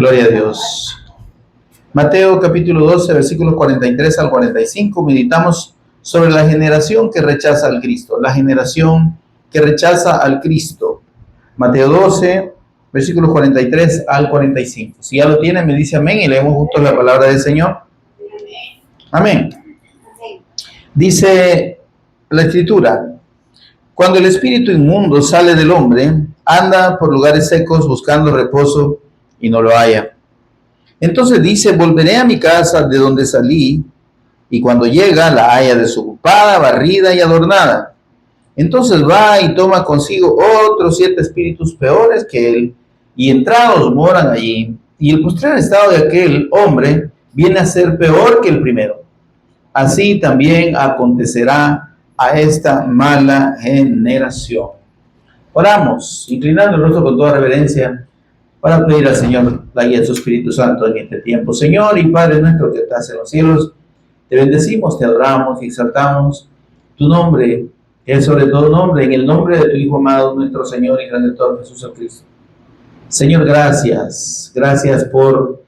Gloria a Dios. Mateo capítulo 12, versículos 43 al 45. Meditamos sobre la generación que rechaza al Cristo. La generación que rechaza al Cristo. Mateo 12, versículos 43 al 45. Si ya lo tienen, me dice amén y leemos juntos la palabra del Señor. Amén. Dice la Escritura: cuando el espíritu inmundo sale del hombre, anda por lugares secos buscando reposo y no lo halla. Entonces dice: volveré a mi casa de donde salí, y cuando llega la halla desocupada, barrida y adornada. Entonces va y toma consigo otros 7 espíritus peores que él, y entrados moran allí. Y el postrer estado de aquel hombre viene a ser peor que el primero. Así también acontecerá a esta mala generación. Oramos, inclinando el rostro con toda reverencia, para pedir al Señor la guía de su Espíritu Santo en este tiempo. Señor y Padre nuestro que estás en los cielos, te bendecimos, te adoramos y exaltamos tu nombre, que es sobre todo nombre, en el nombre de tu Hijo amado, nuestro Señor y Redentor Jesús el Cristo. Señor, gracias por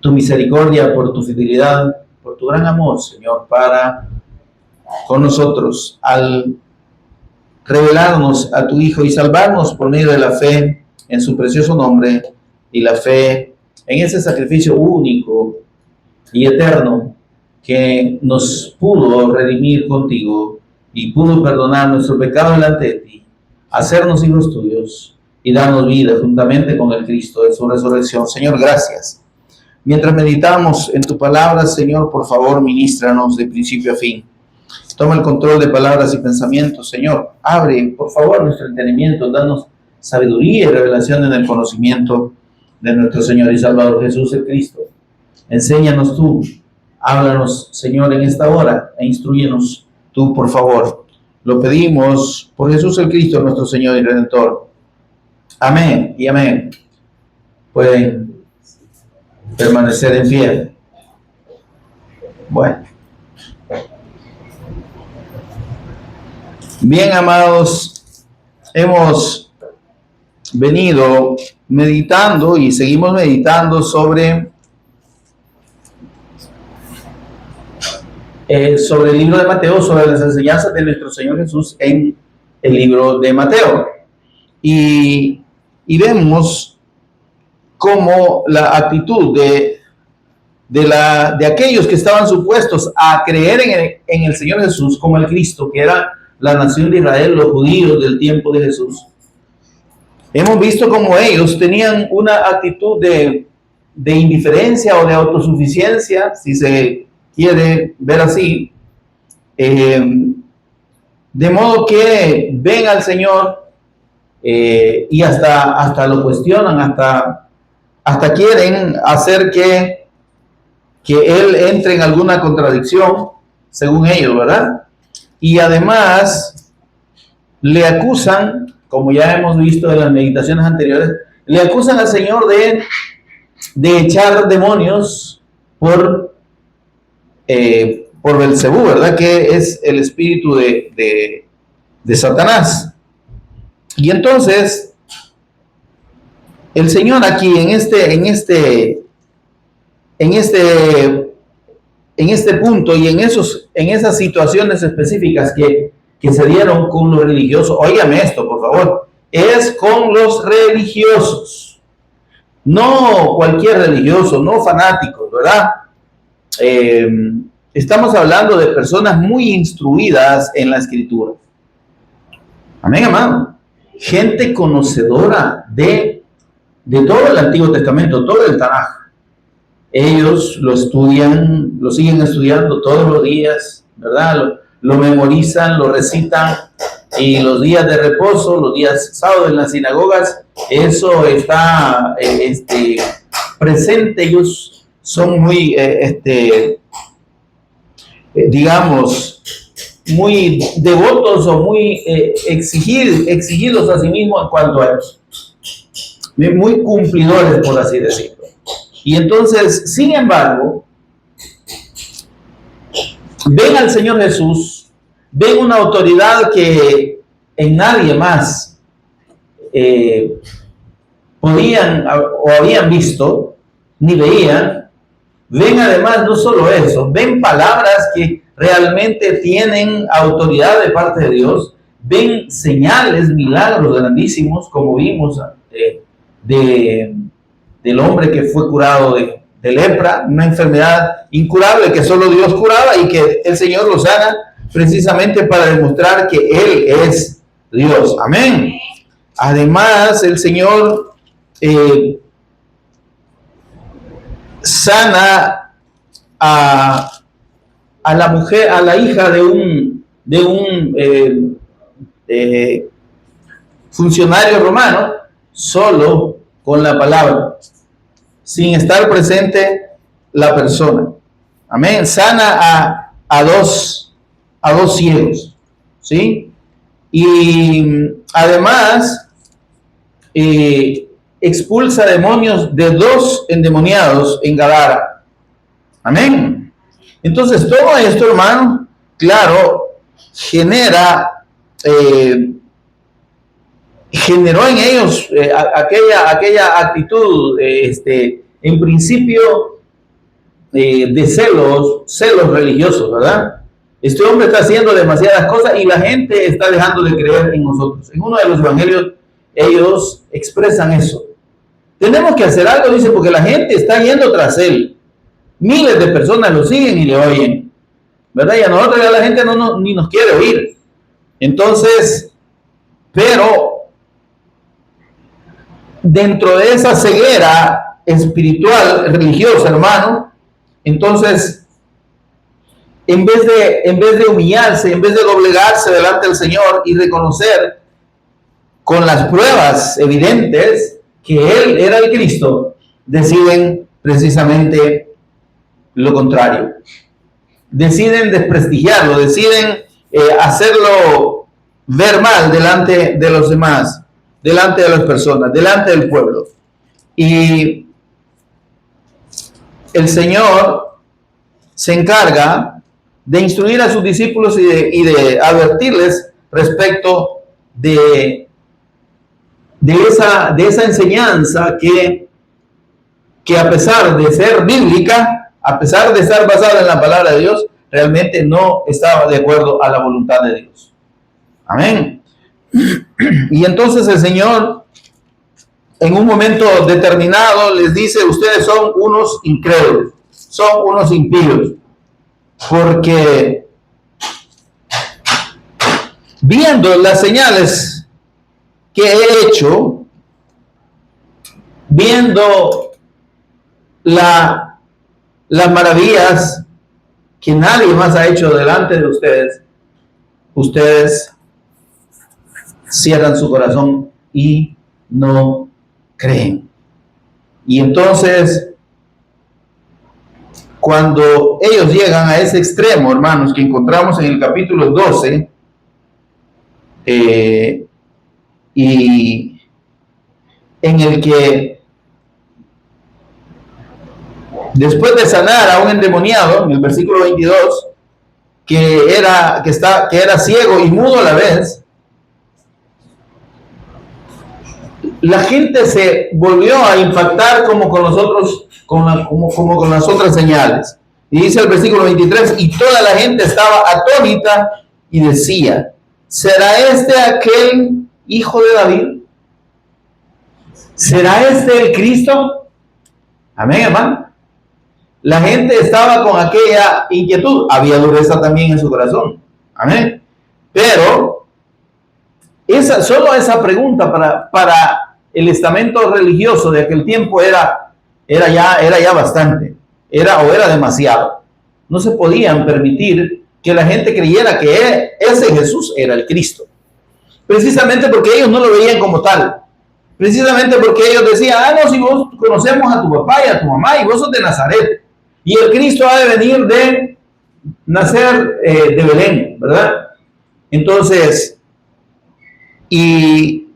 tu misericordia, por tu fidelidad, por tu gran amor, Señor, para con nosotros, al revelarnos a tu Hijo y salvarnos por medio de la fe en su precioso nombre y la fe en ese sacrificio único y eterno que nos pudo redimir contigo y pudo perdonar nuestro pecado delante de ti, hacernos hijos tuyos y darnos vida juntamente con el Cristo de su resurrección. Señor, gracias. Mientras meditamos en tu palabra, Señor, por favor, ministranos de principio a fin. Toma el control de palabras y pensamientos, Señor. Abre, por favor, nuestro entendimiento. Danos sabiduría y revelación en el conocimiento de nuestro Señor y Salvador Jesús el Cristo. Enséñanos tú. Háblanos, Señor, en esta hora e instrúyenos tú, por favor. Lo pedimos por Jesús el Cristo, nuestro Señor y Redentor. Amén y amén. Pueden permanecer en pie. Bueno. Bien, amados, hemos venido meditando y seguimos meditando sobre el libro de Mateo, sobre las enseñanzas de nuestro Señor Jesús en el libro de Mateo. Y vemos cómo la actitud de aquellos que estaban supuestos a creer en el Señor Jesús como el Cristo, que era la nación de Israel, los judíos del tiempo de Jesús. Hemos visto cómo ellos tenían una actitud de indiferencia o de autosuficiencia, si se quiere ver así, de modo que ven al Señor y hasta lo cuestionan, hasta quieren hacer que Él entre en alguna contradicción, según ellos, ¿verdad? Y además le acusan, como ya hemos visto en las meditaciones anteriores, le acusan al Señor de echar demonios por Belcebú, ¿verdad? Que es el espíritu de Satanás. Y entonces el Señor aquí en este punto y en esas situaciones específicas que se dieron con los religiosos, óigame esto, por favor, es con los religiosos, no cualquier religioso, no fanáticos, ¿verdad? Estamos hablando de personas muy instruidas en la Escritura. Amén, amado. Gente conocedora de todo el Antiguo Testamento, todo el Tanaj. Ellos lo estudian, lo siguen estudiando todos los días, ¿verdad? Lo memorizan, lo recitan, y los días de reposo, los días sábados en las sinagogas, eso está presente. Ellos son muy, digamos, muy devotos o muy exigidos a sí mismos en cuanto a eso. Muy cumplidores, por así decirlo. Y entonces, sin embargo, ven al Señor Jesús, ven una autoridad que en nadie más podían o habían visto, ni veían. Ven además no solo eso, ven palabras que realmente tienen autoridad de parte de Dios, ven señales, milagros grandísimos, como vimos del hombre que fue curado de lepra, una enfermedad incurable que solo Dios curaba y que el Señor lo sana precisamente para demostrar que Él es Dios. Amén. Además, el Señor sana a la mujer, a la hija de un funcionario romano, solo con la palabra, sin estar presente la persona. Amén. Sana a dos ciegos, ¿sí? Y además expulsa demonios de 2 endemoniados en Gadara. Amén. Entonces todo esto, hermano, claro, generó en ellos aquella actitud, en principio, de celos religiosos, ¿verdad? Este hombre está haciendo demasiadas cosas y la gente está dejando de creer en nosotros. En uno de los evangelios ellos expresan eso. Tenemos que hacer algo, dice, porque la gente está yendo tras él. Miles de personas lo siguen y le oyen, ¿verdad? Y a nosotros ya la gente ni nos quiere oír. Entonces, pero dentro de esa ceguera espiritual, religiosa, hermano, entonces, en vez de humillarse, en vez de doblegarse delante del Señor y reconocer con las pruebas evidentes que Él era el Cristo, deciden precisamente lo contrario. Deciden desprestigiarlo, deciden hacerlo ver mal delante de los demás, delante de las personas, delante del pueblo. Y el Señor se encarga de instruir a sus discípulos y de advertirles respecto de esa enseñanza que a pesar de ser bíblica, a pesar de estar basada en la palabra de Dios, realmente no estaba de acuerdo a la voluntad de Dios. Amén. Y entonces el Señor, en un momento determinado, les dice: ustedes son unos incrédulos, son unos impíos, porque viendo las señales que he hecho, viendo las maravillas que nadie más ha hecho delante de ustedes, ustedes cierran su corazón y no creen. Y entonces, cuando ellos llegan a ese extremo, hermanos, que encontramos en el capítulo 12, y en el que después de sanar a un endemoniado, en el versículo 22, que era ciego y mudo a la vez, la gente se volvió a impactar como con nosotros, como con las otras señales. Y dice el versículo 23, y toda la gente estaba atónita y decía: ¿será este aquel hijo de David? ¿Será este el Cristo? Amén, hermano. La gente estaba con aquella inquietud. Había dureza también en su corazón. Amén. Pero solo esa pregunta para el estamento religioso de aquel tiempo era ya bastante. Era demasiado. No se podían permitir que la gente creyera que ese Jesús era el Cristo. Precisamente porque ellos no lo veían como tal. Precisamente porque ellos decían: no, si vos conocemos a tu papá y a tu mamá y vos sos de Nazaret. Y el Cristo ha de venir de nacer de Belén, ¿verdad? Entonces, y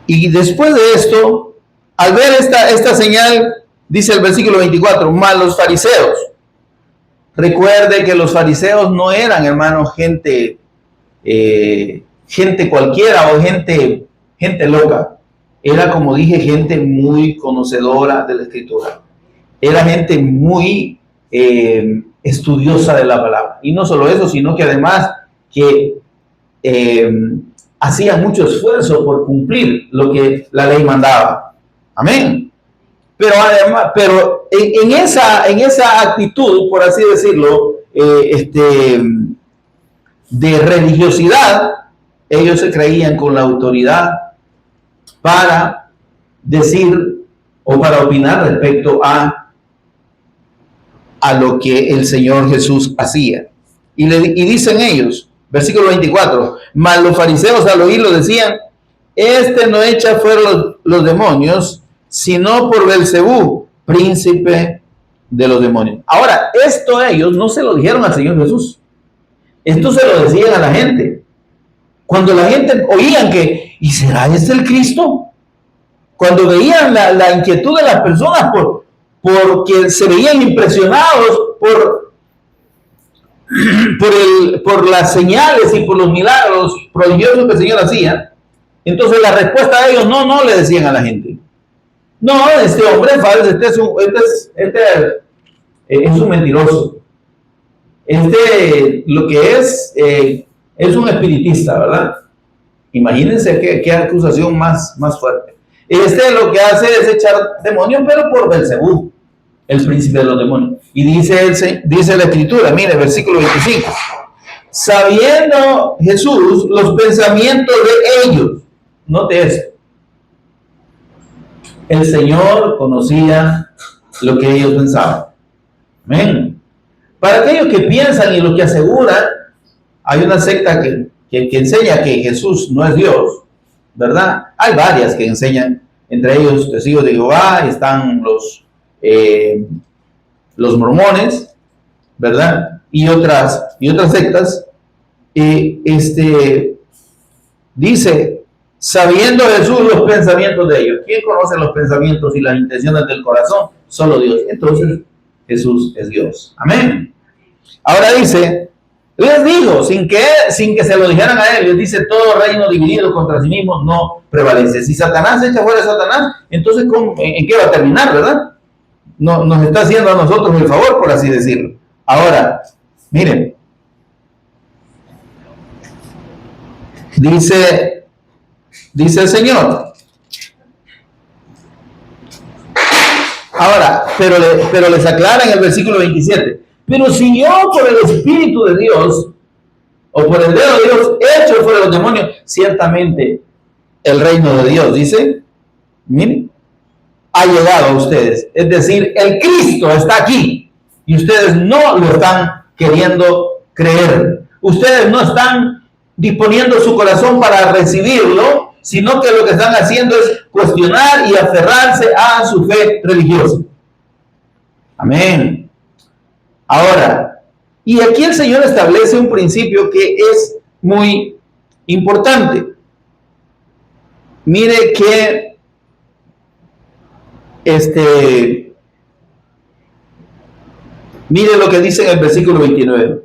después de esto, al ver esta señal, dice el versículo 24, más los fariseos. Recuerde que los fariseos no eran, hermanos, gente cualquiera o gente loca. era, como dije, gente muy conocedora de la Escritura. Era gente muy estudiosa de la palabra. Y no solo eso, sino que además que hacían mucho esfuerzo por cumplir lo que la ley mandaba. Amén. Pero además, pero en esa actitud, por así decirlo, de religiosidad, ellos se creían con la autoridad para decir o para opinar respecto a lo que el Señor Jesús hacía. Y dicen ellos, versículo 24, mas los fariseos al oírlo decían, este no echa fuera los demonios, sino por Belcebú, príncipe de los demonios. Ahora, esto ellos no se lo dijeron al Señor Jesús. Esto se lo decían a la gente. Cuando la gente oían que, ¿y será este el Cristo? Cuando veían la inquietud de las personas porque se veían impresionados por las señales y por los milagros prodigiosos que el Señor hacía, entonces la respuesta a ellos no le decían a la gente. No, este hombre es falso, este es un mentiroso. Lo que es un espiritista, ¿verdad? Imagínense qué acusación más fuerte. Lo que hace es echar demonios, pero por Belcebú, el príncipe de los demonios. Y dice la Escritura, mire, versículo 25. Sabiendo Jesús los pensamientos de ellos, note eso. El Señor conocía lo que ellos pensaban. Amén. Para aquellos que piensan y los que aseguran, hay una secta que enseña que Jesús no es Dios, ¿verdad? Hay varias que enseñan, entre ellos testigos de Jehová, están los mormones, ¿verdad? Y otras sectas. Dice, sabiendo Jesús los pensamientos de ellos. ¿Quién conoce los pensamientos y las intenciones del corazón? Solo Dios. Entonces, Jesús es Dios. Amén. Ahora dice, les digo, sin que se lo dijeran a él, les dice, todo reino dividido contra sí mismo no prevalece. Si Satanás echa fuera a Satanás, entonces ¿en qué va a terminar, verdad? No, nos está haciendo a nosotros el favor, por así decirlo. Ahora, miren, dice el Señor. Ahora, pero les aclara en el versículo 27. Pero si yo por el Espíritu de Dios, o por el dedo de Dios, echo fuera los demonios, ciertamente el reino de Dios, dice, miren, ha llegado a ustedes. Es decir, el Cristo está aquí y ustedes no lo están queriendo creer. Ustedes no están disponiendo su corazón para recibirlo, sino que lo que están haciendo es cuestionar y aferrarse a su fe religiosa. Amén. Ahora, y aquí el Señor establece un principio que es muy importante. Mire que mire lo que dice en el versículo 29.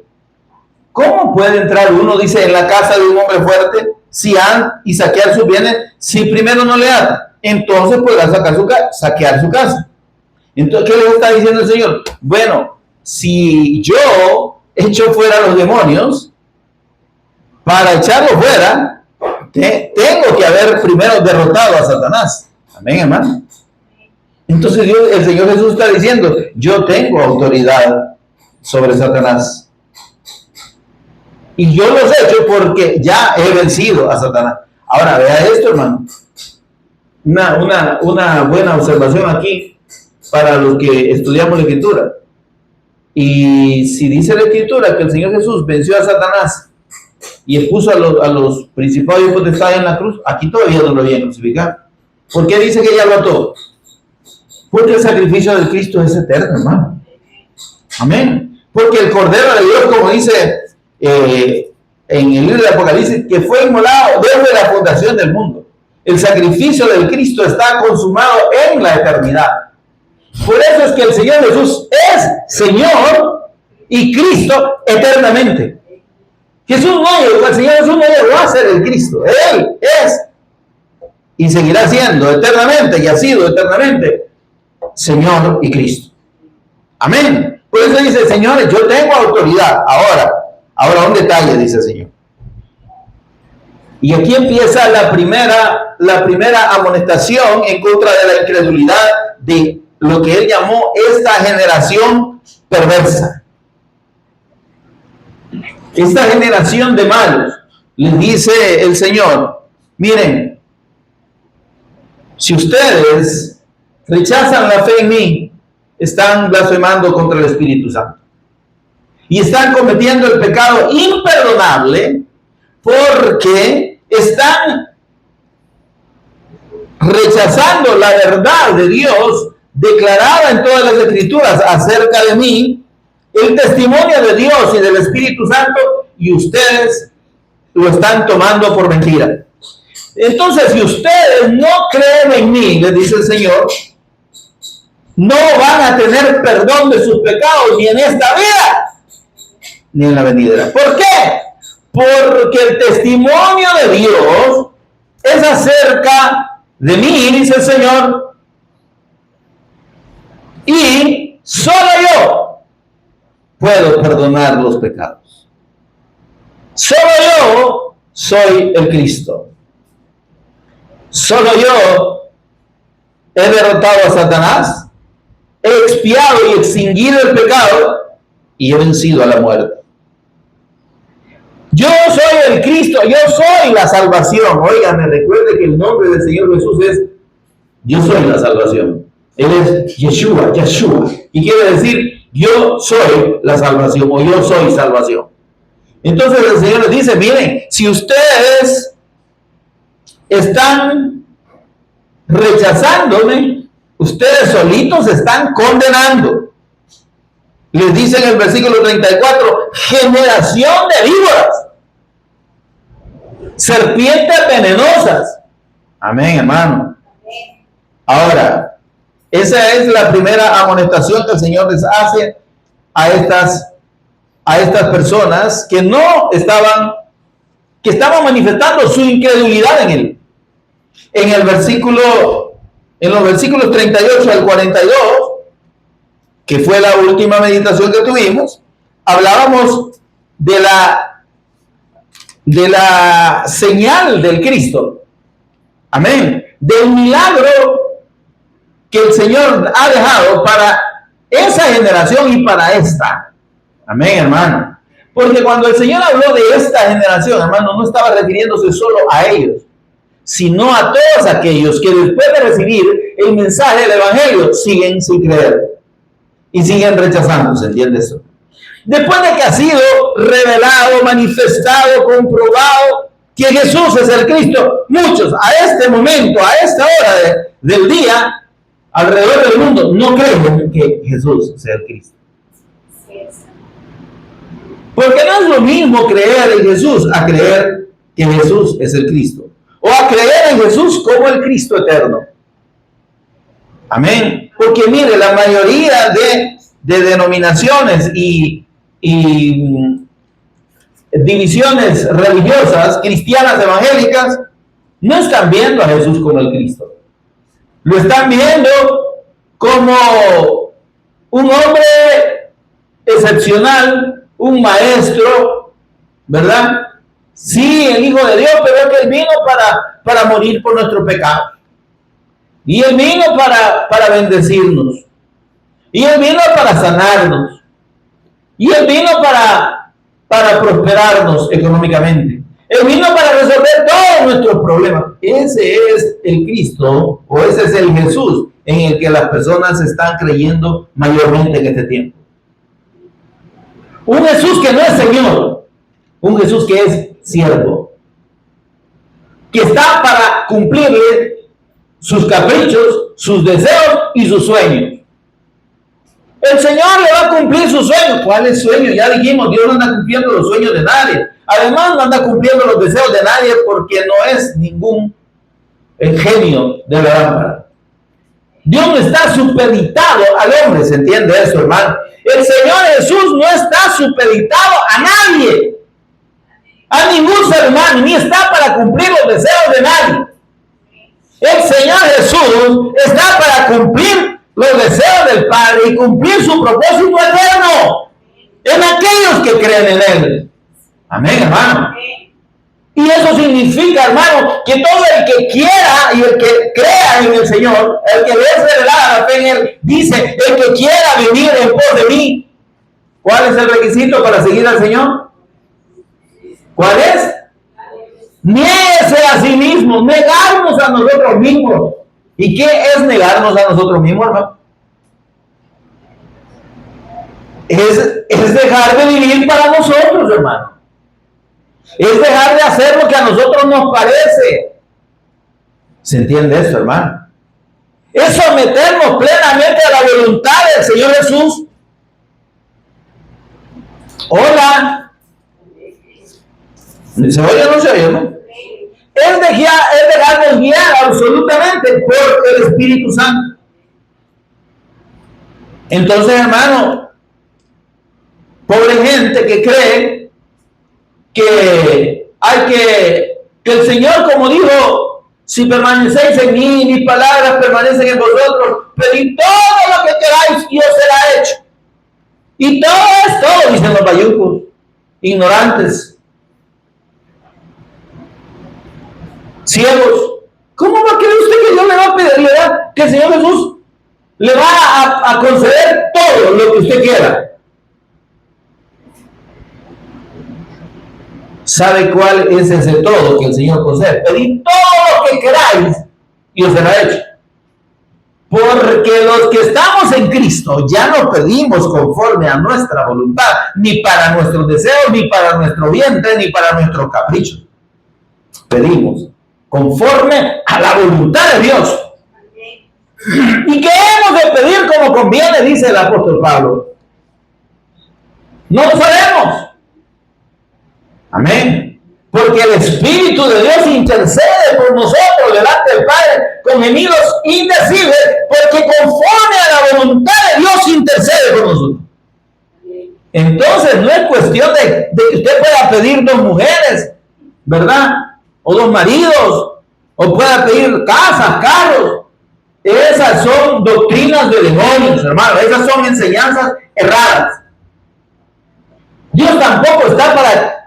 ¿Cómo puede entrar uno, dice, en la casa de un hombre fuerte y saquear sus bienes si primero no le ata? Entonces podrá saquear su casa. Entonces, ¿qué le está diciendo el Señor? Bueno, si yo echo fuera los demonios, para echarlos fuera, tengo que haber primero derrotado a Satanás. Amén, hermano. Entonces el Señor Jesús está diciendo, yo tengo autoridad sobre Satanás. Y yo los he hecho porque ya he vencido a Satanás. Ahora, vea esto, hermano. Una buena observación aquí para los que estudiamos la Escritura. Y si dice la Escritura que el Señor Jesús venció a Satanás y expuso a los principados y potestades en la cruz, aquí todavía no lo habían crucificado. ¿Por qué dice que ya lo ató? Porque el sacrificio de Cristo es eterno, hermano. Amén. Porque el Cordero de Dios, como dice en el libro de Apocalipsis, que fue inmolado desde la fundación del mundo. El sacrificio del Cristo está consumado en la eternidad. Por eso es que el Señor Jesús es Señor y Cristo eternamente. El Señor Jesús no llegó a ser el Cristo. Él es y seguirá siendo eternamente y ha sido eternamente Señor y Cristo. Amén. Por eso dice, señores, yo tengo autoridad. Ahora un detalle, dice el Señor. Y aquí empieza la primera amonestación en contra de la incredulidad de lo que él llamó esta generación perversa. Esta generación de malos. Les dice el Señor, miren, si ustedes rechazan la fe en mí, están blasfemando contra el Espíritu Santo. Y están cometiendo el pecado imperdonable porque están rechazando la verdad de Dios declarada en todas las Escrituras acerca de mí, el testimonio de Dios y del Espíritu Santo, y ustedes lo están tomando por mentira. Entonces, si ustedes no creen en mí, les dice el Señor, no van a tener perdón de sus pecados ni en esta vida ni en la venidera. ¿Por qué? Porque el testimonio de Dios es acerca de mí, dice el Señor, y solo yo puedo perdonar los pecados. Solo yo soy el Cristo. Solo yo he derrotado a Satanás, he expiado y extinguido el pecado y he vencido a la muerte. Yo soy el Cristo, yo soy la salvación. Óigame, recuerde que el nombre del Señor Jesús es yo soy la salvación. Él es Yeshua. Y quiere decir yo soy la salvación o yo soy salvación. Entonces el Señor les dice, miren, si ustedes están rechazándome, ustedes solitos se están condenando. Les dice en el versículo 34, generación de víboras, serpientes venenosas. Amén, hermano. Ahora, esa es la primera amonestación que el Señor les hace a estas personas que estaban manifestando su incredulidad en Él. En los versículos 38 al 42, que fue la última meditación que tuvimos, hablábamos de la señal del Cristo. Amén. Del milagro que el Señor ha dejado para esa generación y para esta. Amén, hermano. Porque cuando el Señor habló de esta generación, hermano, no estaba refiriéndose solo a ellos, sino a todos aquellos que después de recibir el mensaje del Evangelio siguen sin creer y siguen rechazando. ¿Se entiende eso? Después de que ha sido revelado, manifestado, comprobado que Jesús es el Cristo, muchos a este momento, a esta hora del día, alrededor del mundo, no creen que Jesús sea el Cristo. Porque no es lo mismo creer en Jesús a creer que Jesús es el Cristo, o a creer en Jesús como el Cristo eterno. Amén. Porque mire, la mayoría de denominaciones y divisiones religiosas, cristianas, evangélicas, no están viendo a Jesús como el Cristo. Lo están viendo como un hombre excepcional, un maestro, ¿verdad? Sí, el Hijo de Dios, pero que Él vino para morir por nuestro pecado. Y Él vino para bendecirnos. Y Él vino para sanarnos. Y Él vino para prosperarnos económicamente. Él vino para resolver todos nuestros problemas. Ese es el Cristo, o ese es el Jesús en el que las personas están creyendo mayormente en este tiempo. Un Jesús que no es Señor, un Jesús que es siervo, que está para cumplirle sus caprichos, sus deseos y sus sueños. El Señor le va a cumplir sus sueños. ¿Cuáles sueños? Ya dijimos, Dios no anda cumpliendo los sueños de nadie. Además, no anda cumpliendo los deseos de nadie porque no es ningún genio de la lámpara. Dios no está supeditado al hombre, ¿se entiende eso, hermano? El Señor Jesús no está supeditado a nadie, a ningún ser humano, ni está para cumplir los deseos de nadie. El Señor Jesús está para cumplir los deseos del Padre y cumplir su propósito eterno en aquellos que creen en Él. Amén, hermano. Y eso significa, hermano, que todo el que quiera y el que crea en el Señor, el que le es revelada la fe en Él, dice, el que quiera venir en pos de mí. ¿Cuál es el requisito para seguir al Señor? ¿Cuál es? Niéguese a sí mismo, negarnos a nosotros mismos. ¿Y qué es negarnos a nosotros mismos, hermano? Es dejar de vivir para nosotros, hermano. Es dejar de hacer lo que a nosotros nos parece. ¿Se entiende esto, hermano? Es someternos plenamente a la voluntad del Señor Jesús. Hola. ¿Se oye o no se oye, no? Es dejarnos guiar absolutamente por el Espíritu Santo. Entonces, hermano, pobre gente que cree que hay que el Señor, como dijo, si permanecéis en mí, mis palabras permanecen en vosotros, pedid todo lo que queráis y os será hecho. Y todo es todo, dicen los bayucos, ignorantes, ciegos. ¿Cómo va a creer usted que Dios le va a pedir, que el Señor Jesús le va a conceder todo lo que usted quiera? ¿Sabe cuál es ese todo que el Señor concede? Pedid todo lo que queráis y os será hecho. Porque los que estamos en Cristo ya no pedimos conforme a nuestra voluntad, ni para nuestros deseos, ni para nuestro vientre, ni para nuestros caprichos. Pedimos conforme a la voluntad de Dios. ¿Y qué hemos de pedir como conviene? Dice el apóstol Pablo. No lo sabemos. Amén. Porque el Espíritu de Dios intercede por nosotros delante del Padre con gemidos indecibles, porque conforme a la voluntad de Dios intercede por nosotros. Entonces no es cuestión de que usted pueda pedir 2 mujeres, ¿verdad? O 2 maridos, o pueda pedir casas, carros. Esas son doctrinas de demonios, hermano. Esas son enseñanzas erradas. Dios tampoco está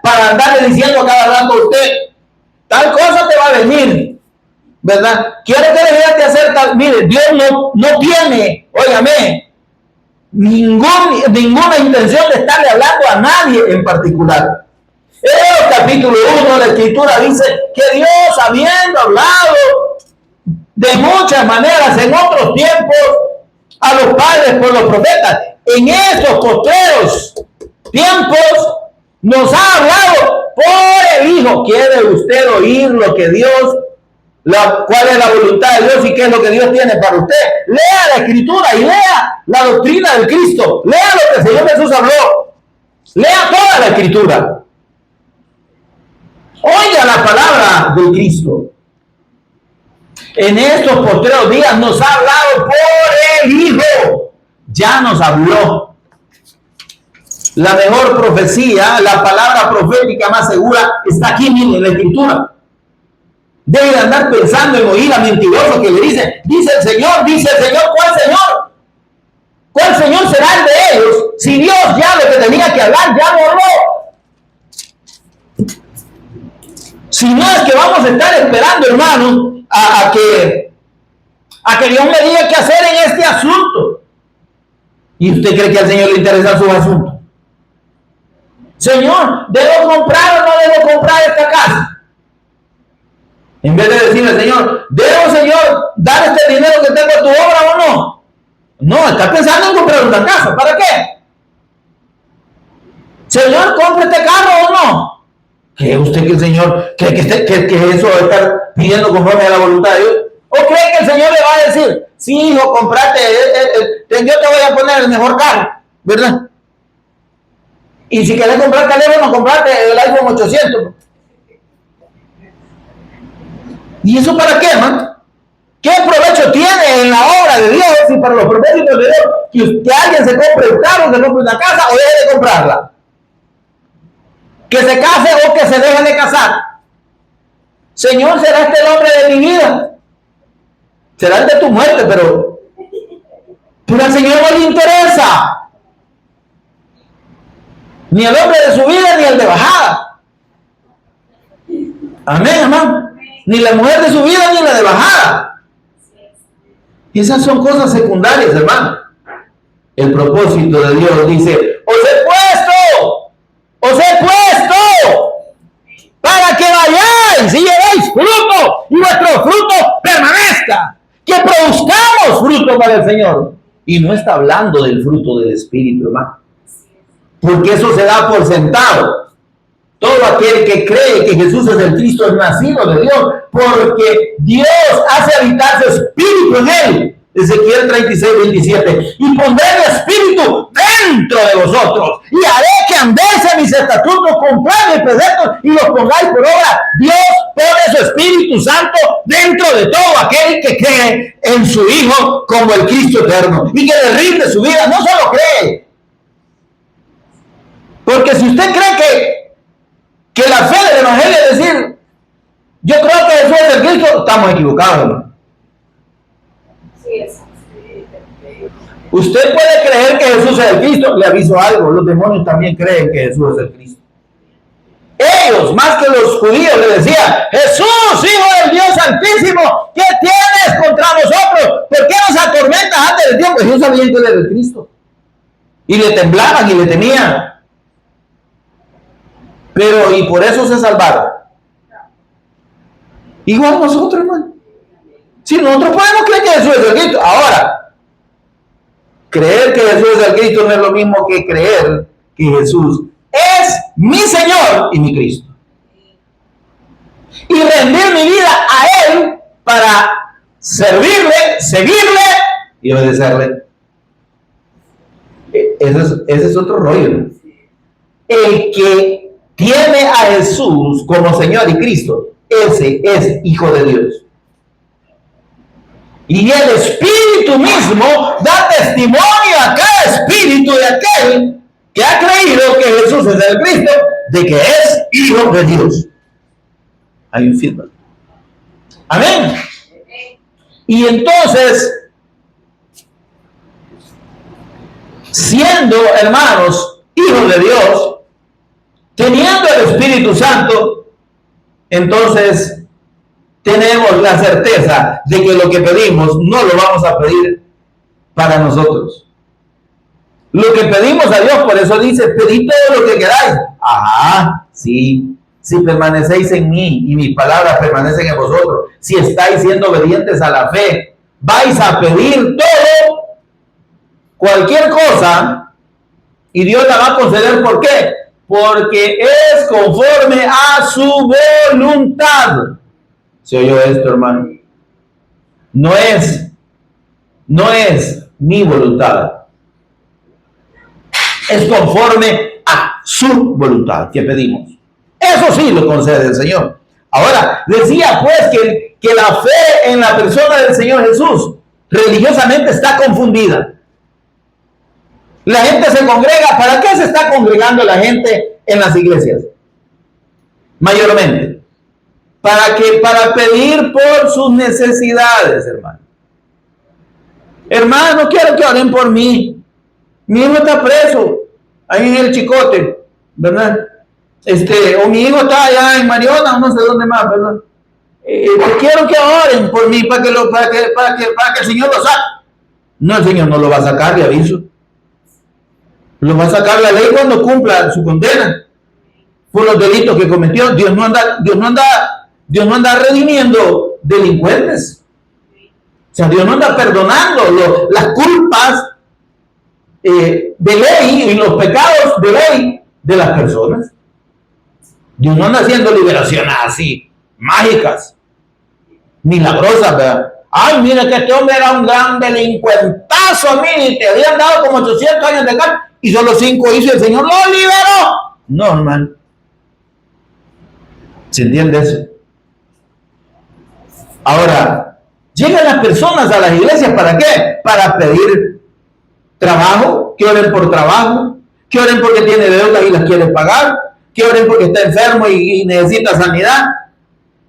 para andarle diciendo a cada rato a usted, tal cosa te va a venir, ¿verdad? ¿Quiere que dejes de hacer tal? Mire, Dios no tiene, óigame, ninguna intención de estarle hablando a nadie en particular. En el capítulo 1 de la Escritura dice que Dios, habiendo hablado de muchas maneras en otros tiempos a los padres por los profetas, en estos postreros tiempos nos ha hablado por el Hijo. ¿Quiere usted oír lo que Dios, cuál es la voluntad de Dios y qué es lo que Dios tiene para usted? Lea la Escritura y lea la doctrina del Cristo. Lea lo que el Señor Jesús habló. Lea toda la Escritura. Oiga la palabra del Cristo. En estos postreros días nos ha hablado por el Hijo. Ya nos habló. La mejor profecía, la palabra profética más segura está aquí mismo en la Escritura. Debe de andar pensando en oír a mentirosos que le dicen, dice el Señor, ¿cuál Señor? ¿Cuál Señor será el de ellos? Si Dios ya lo que tenía que hablar, ya lo habló. Si no es que vamos a estar esperando, hermano, a que Dios me diga qué hacer en este asunto. ¿Y usted cree que al Señor le interesan sus asuntos? Señor, ¿debo comprar o no debo comprar esta casa? En vez de decirle al Señor, ¿debo, Señor, dar este dinero que tengo a tu obra o no? No, está pensando en comprar una casa. ¿Para qué? Señor, ¿compre este carro o no? ¿Cree usted que el Señor cree que eso va a estar pidiendo conforme a la voluntad de Dios? ¿O cree que el Señor le va a decir, sí, hijo, comprate, yo te voy a poner el mejor carro, ¿verdad? Y si querés comprar teléfono, comprate el iPhone 800. ¿Y eso para qué, man? ¿Qué provecho tiene en la obra de Dios y para los propósitos de Dios que alguien se compre un carro, se compre una casa o deje de comprarla? Que se case o que se deje de casar. Señor, ¿será este el hombre de mi vida? será el de tu muerte, pero al Señor no le interesa. Ni el hombre de subida ni el de bajada. Amén, hermano. Ni la mujer de subida ni la de bajada. Y esas son cosas secundarias, hermano. El propósito de Dios dice: os he puesto para que vayáis y llevéis fruto y vuestro fruto permanezca, que produzcamos fruto para el Señor. Y no está hablando del fruto del Espíritu, hermano, porque eso se da por sentado. Todo aquel que cree que Jesús es el Cristo es nacido de Dios, porque Dios hace habitar su Espíritu en él. Ezequiel 36:27. Y pondré mi Espíritu dentro de vosotros, y haré que andéis en mis estatutos, cumpláis mis preceptos y los pongáis por obra. Dios pone su Espíritu Santo dentro de todo aquel que cree en su Hijo como el Cristo eterno y que le rinde su vida. No solo cree, porque si usted cree que la fe del Evangelio es decir, yo creo que Jesús es el Cristo, estamos equivocados, hermano. Usted puede creer que Jesús es el Cristo. Le aviso algo: los demonios también creen que Jesús es el Cristo. Ellos, más que los judíos, le decían: Jesús, Hijo del Dios Santísimo, ¿qué tienes contra nosotros? ¿Por qué nos atormentas antes del tiempo? Ellos sabían que él era el Cristo y le temblaban y le temían, pero y por eso se salvaron. Igual nosotros, hermano. Si nosotros podemos creer que Jesús es el Cristo. Ahora, creer que Jesús es el Cristo no es lo mismo que creer que Jesús es mi Señor y mi Cristo. Y rendir mi vida a Él para servirle, seguirle y obedecerle. Ese es otro rollo, ¿no? El que tiene a Jesús como Señor y Cristo, ese es hijo de Dios. Y el Espíritu mismo da testimonio a cada espíritu de aquel que ha creído que Jesús es el Cristo, de que es hijo de Dios. Hay un feedback. Amén. Y entonces, siendo, hermanos, hijos de Dios, teniendo el Espíritu Santo, entonces tenemos la certeza de que lo que pedimos no lo vamos a pedir para nosotros. Lo que pedimos a Dios, por eso dice: pedid todo lo que queráis. Ajá, sí. Si permanecéis en mí y mis palabras permanecen en vosotros, si estáis siendo obedientes a la fe, vais a pedir todo, cualquier cosa, y Dios la va a conceder. ¿Por qué? Porque es conforme a su voluntad. ¿Se oyó esto, hermano? No es mi voluntad. Es conforme a su voluntad que pedimos. Eso sí lo concede el Señor. Ahora, decía pues que la fe en la persona del Señor Jesús religiosamente está confundida. La gente se congrega. ¿Para qué se está congregando la gente en las iglesias? Mayormente. Para pedir por sus necesidades, hermano. Hermano, quiero que oren por mí. Mi hijo está preso ahí en el Chicote, ¿verdad? O mi hijo está allá en Mariona, no sé dónde más, ¿verdad? Quiero que oren por mí para que el Señor lo saque. No, el Señor no lo va a sacar, le aviso. Lo va a sacar la ley cuando cumpla su condena por los delitos que cometió. Dios no anda redimiendo delincuentes. O sea, Dios no anda perdonando las culpas de ley y los pecados de ley de las personas. Dios no anda haciendo liberaciones así, mágicas, milagrosas, ¿verdad? Ay, mira que este hombre era un gran delincuentazo, mire, te habían dado como 800 años de cárcel y solo 5 hizo y el Señor lo liberó. No, hermano. ¿Se entiende eso? Ahora, llegan las personas a las iglesias, ¿para qué? Para pedir trabajo, que oren por trabajo, que oren porque tiene deudas y las quiere pagar, que oren porque está enfermo y necesita sanidad,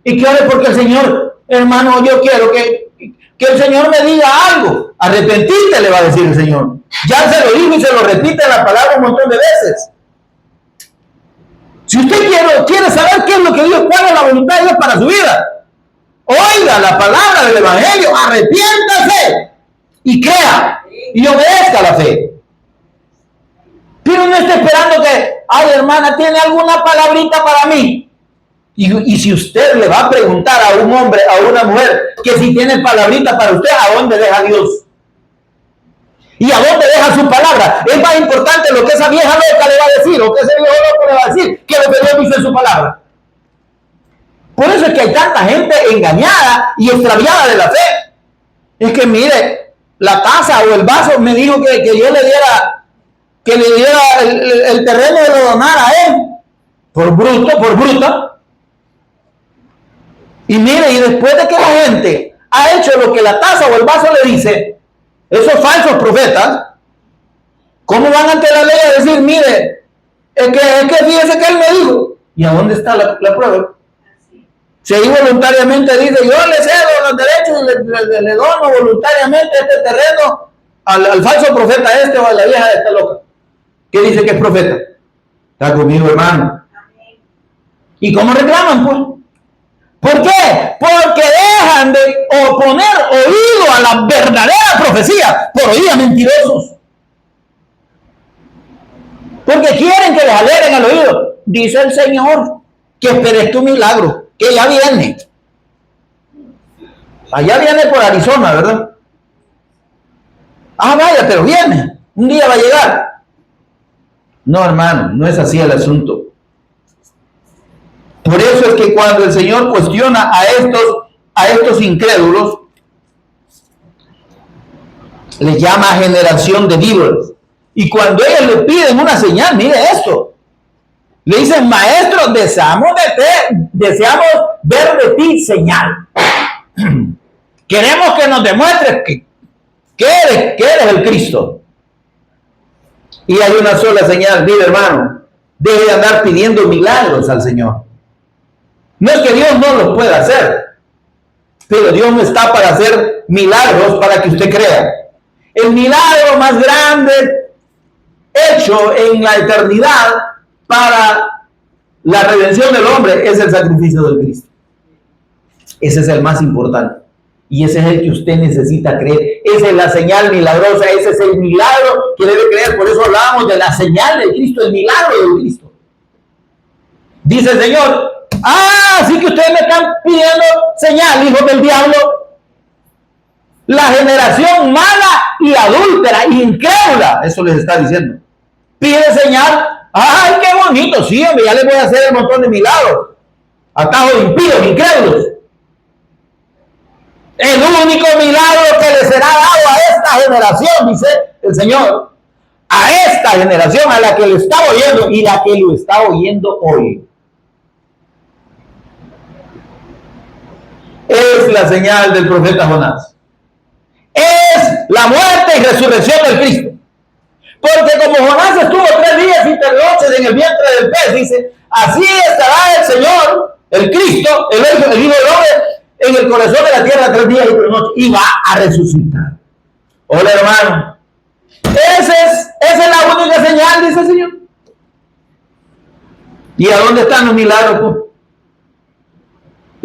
y que oren porque el Señor, hermano, yo quiero que que el Señor me diga algo. Arrepentirte, le va a decir el Señor. Ya se lo dijo y se lo repite la palabra un montón de veces. Si usted quiere saber qué es lo que Dios, cuál es la voluntad de Dios para su vida, oiga la palabra del Evangelio, arrepiéntase y crea y obedezca la fe. Pero no esté esperando que, ay hermana, ¿tiene alguna palabrita para mí? Y si usted le va a preguntar a un hombre, a una mujer, que si tiene palabrita para usted, ¿a dónde deja Dios? ¿Y a dónde deja su palabra? Es más importante lo que esa vieja loca le va a decir, o que ese viejo loco le va a decir, que lo que Dios dice en su palabra. Por eso es que hay tanta gente engañada y extraviada de la fe. Es que mire, la taza o el vaso me dijo que yo le diera, el terreno de lo donara a él. Por bruto, por bruta. Y mire, y después de que la gente ha hecho lo que la taza o el vaso le dice, esos falsos profetas, ¿cómo van ante la ley a decir, mire, es que fíjese que él me dijo? ¿Y a dónde está la prueba? Si ahí voluntariamente dice, yo le cedo los derechos y le dono voluntariamente este terreno al falso profeta o a la vieja de esta loca, que dice que es profeta. Está conmigo, hermano. ¿Y cómo reclaman, pues? ¿Por qué? Porque dejan de poner oído a la verdadera profecía por oídos mentirosos. Porque quieren que les alegren al oído. Dice el Señor que esperes tu milagro, que ya viene. Allá viene por Arizona, ¿verdad? Ah, vaya, pero viene. Un día va a llegar. No, hermano, no es así el asunto. Por eso es que cuando el Señor cuestiona a estos incrédulos, les llama generación de víboras. Y cuando ellos le piden una señal, mire esto. Le dicen, maestro, deseamos ver de ti señal. Queremos que nos demuestres que eres el Cristo. Y hay una sola señal, mire hermano, deje de andar pidiendo milagros al Señor. No es que Dios no los pueda hacer, pero Dios no está para hacer milagros para que usted crea. El milagro más grande hecho en la eternidad para la redención del hombre es el sacrificio del Cristo. Ese es el más importante. Y ese es el que usted necesita creer. Esa es la señal milagrosa, ese es el milagro que debe creer. Por eso hablábamos de la señal de Cristo, el milagro de Cristo. Dice el Señor, así que ustedes me están pidiendo señal, hijos del diablo. La generación mala y adúltera, incrédula, eso les está diciendo. Pide señal. ¡Ay, qué bonito! Sí, hombre, ya les voy a hacer un montón de milagros. Atajo de impíos, incrédulos. El único milagro que le será dado a esta generación, dice el Señor, a esta generación a la que lo está oyendo y la que lo está oyendo hoy, es la señal del profeta Jonás. Es la muerte y resurrección del Cristo. Porque como Jonás estuvo 3 días y 3 noches en el vientre del pez, dice, así estará el Señor, el Cristo, el Hijo del Hombre, en el corazón de la tierra 3 días y 3 noches, y va a resucitar. Hola, hermano. Esa es la única señal, dice el Señor. ¿Y a dónde están los milagros, pues?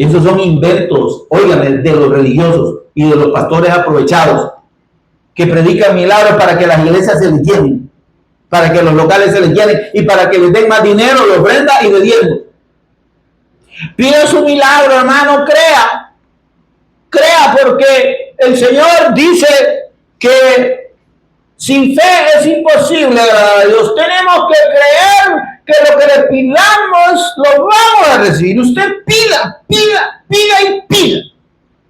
Esos son inventos, óigame, de los religiosos y de los pastores aprovechados que predican milagros para que las iglesias se les llenen, para que los locales se les llenen y para que les den más dinero de ofrenda y de diezmo. Pide su milagro, hermano, crea. Crea, porque el Señor dice que sin fe es imposible agradar a Dios. Tenemos que creer que lo que le pidamos lo vamos a recibir. Usted pida y pida.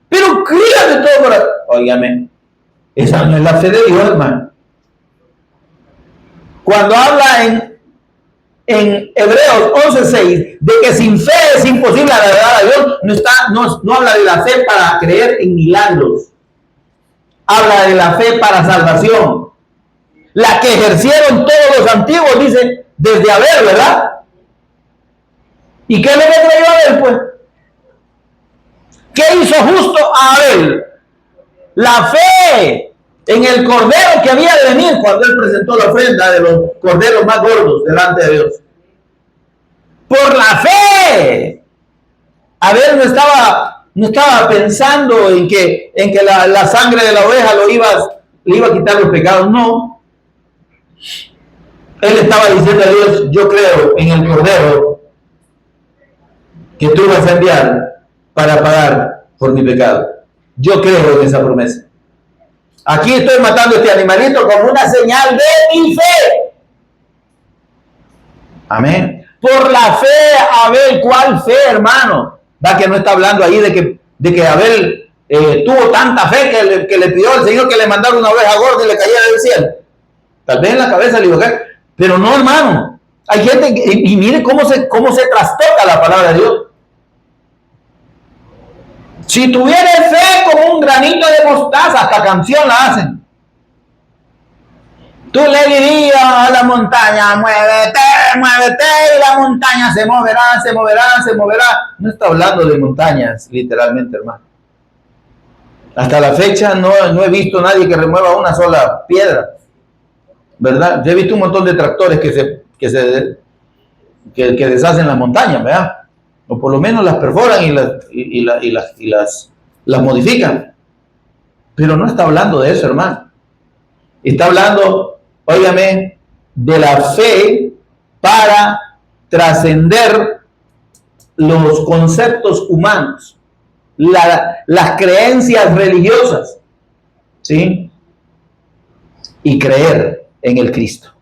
Pero crea de todo corazón. Óigame, esa no es la fe de Dios, hermano. Cuando habla en Hebreos 11:6 de que sin fe es imposible agradar a Dios, no habla de la fe para creer en milagros. Habla de la fe para salvación. La que ejercieron todos los antiguos, dice, desde Abel, ¿verdad? ¿Y qué es lo que creyó Abel, pues? ¿Qué hizo justo a Abel? la fe en el cordero que había de venir cuando él presentó la ofrenda de los corderos más gordos delante de Dios. Por la fe. Abel no estaba pensando en que la sangre de la oveja le iba a quitar los pecados. No. Él estaba diciendo a Dios, yo creo en el cordero que tú vas a enviar para pagar por mi pecado. Yo creo en esa promesa. Aquí estoy matando a este animalito como una señal de mi fe. Amén. Por la fe, Abel, ¿cuál fe, hermano? Va que no está hablando ahí de que Abel tuvo tanta fe que le pidió al Señor que le mandara una oveja gorda y le cayera del cielo. Tal vez en la cabeza le iba a caer, pero no, hermano. Hay gente y mire cómo se trastoca la palabra de Dios. Si tuvieras fe como un granito de mostaza, hasta canción la hacen. Tú le dirías a la montaña, muévete, muévete, y la montaña se moverá, se moverá, se moverá. No está hablando de montañas, literalmente, hermano. Hasta la fecha no he visto a nadie que remueva una sola piedra, ¿verdad? Yo he visto un montón de tractores que deshacen las montañas, ¿verdad? O por lo menos las perforan y las modifican. Pero no está hablando de eso, hermano. Está hablando, óigame, de la fe para trascender los conceptos humanos, las creencias religiosas, ¿sí? Y creer en el Cristo.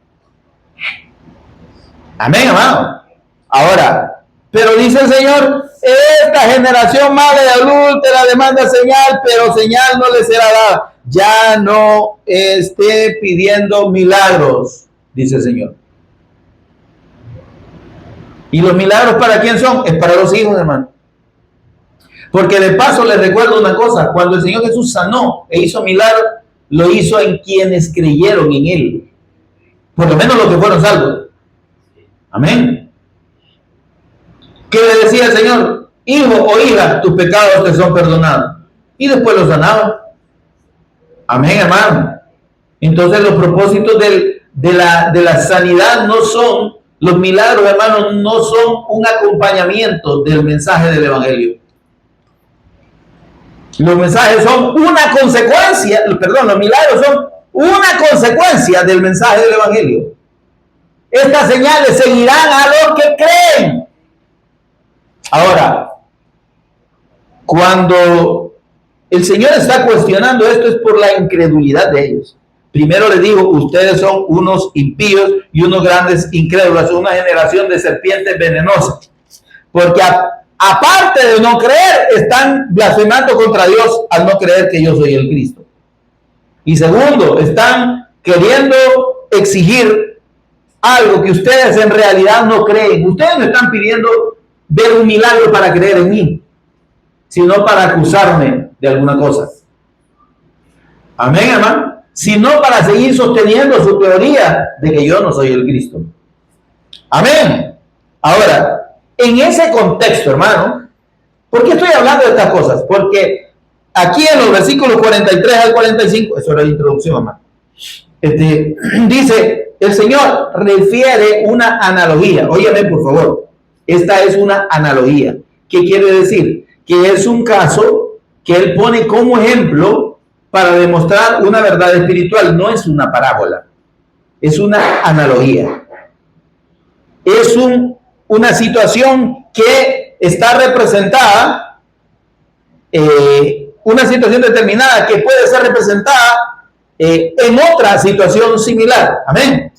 Amén, hermano. Ahora, pero dice el Señor, esta generación mala y adúltera demanda señal, pero señal no le será dada. Ya no esté pidiendo milagros, dice el Señor. ¿Y los milagros para quién son? Es para los hijos, hermano. Porque de paso les recuerdo una cosa, cuando el Señor Jesús sanó e hizo milagros, lo hizo en quienes creyeron en Él. Por lo menos los que fueron salvos. Amén. ¿Qué le decía el Señor? Hijo o hija, tus pecados te son perdonados. Y después los sanaba. Amén, hermano. Entonces los propósitos de la sanidad no son, los milagros, hermano, no son un acompañamiento del mensaje del Evangelio. Los mensajes son una consecuencia, los milagros son una consecuencia del mensaje del Evangelio. Estas señales seguirán a los que creen. Ahora, cuando el Señor está cuestionando esto es por la incredulidad de ellos. Primero les digo, ustedes son unos impíos y unos grandes incrédulos, una generación de serpientes venenosas. Porque aparte de no creer, están blasfemando contra Dios al no creer que yo soy el Cristo. Y segundo, están queriendo exigir algo que ustedes en realidad no creen. Ustedes me están pidiendo ver un milagro para creer en mí, sino para acusarme de alguna cosa. Amén, hermano. Sino para seguir sosteniendo su teoría de que yo no soy el Cristo. Amén. Ahora, en ese contexto, hermano, ¿por qué estoy hablando de estas cosas? Porque aquí en los versículos 43 al 45, eso era la introducción, hermano, dice, el Señor refiere una analogía. Óyeme, por favor. Esta es una analogía. ¿Qué quiere decir? Que es un caso que él pone como ejemplo para demostrar una verdad espiritual. No es una parábola, es una analogía. Es una situación que está representada, una situación determinada que puede ser representada en otra situación similar. Amén.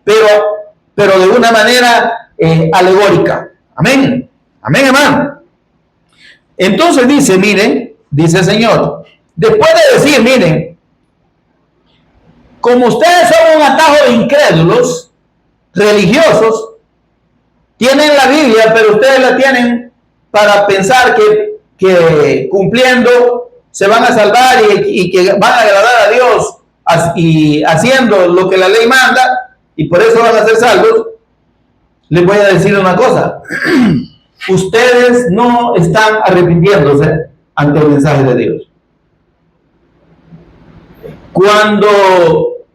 Pero de una manera alegórica. Amén. Amén, hermano. Entonces dice, miren, dice el Señor, después de decir, miren, como ustedes son un atajo de incrédulos, religiosos, tienen la Biblia, pero ustedes la tienen para pensar que cumpliendo se van a salvar y que van a agradar a Dios y haciendo lo que la ley manda, y por eso van a ser salvos. Les voy a decir una cosa. Ustedes no están arrepintiéndose ante el mensaje de Dios. Cuando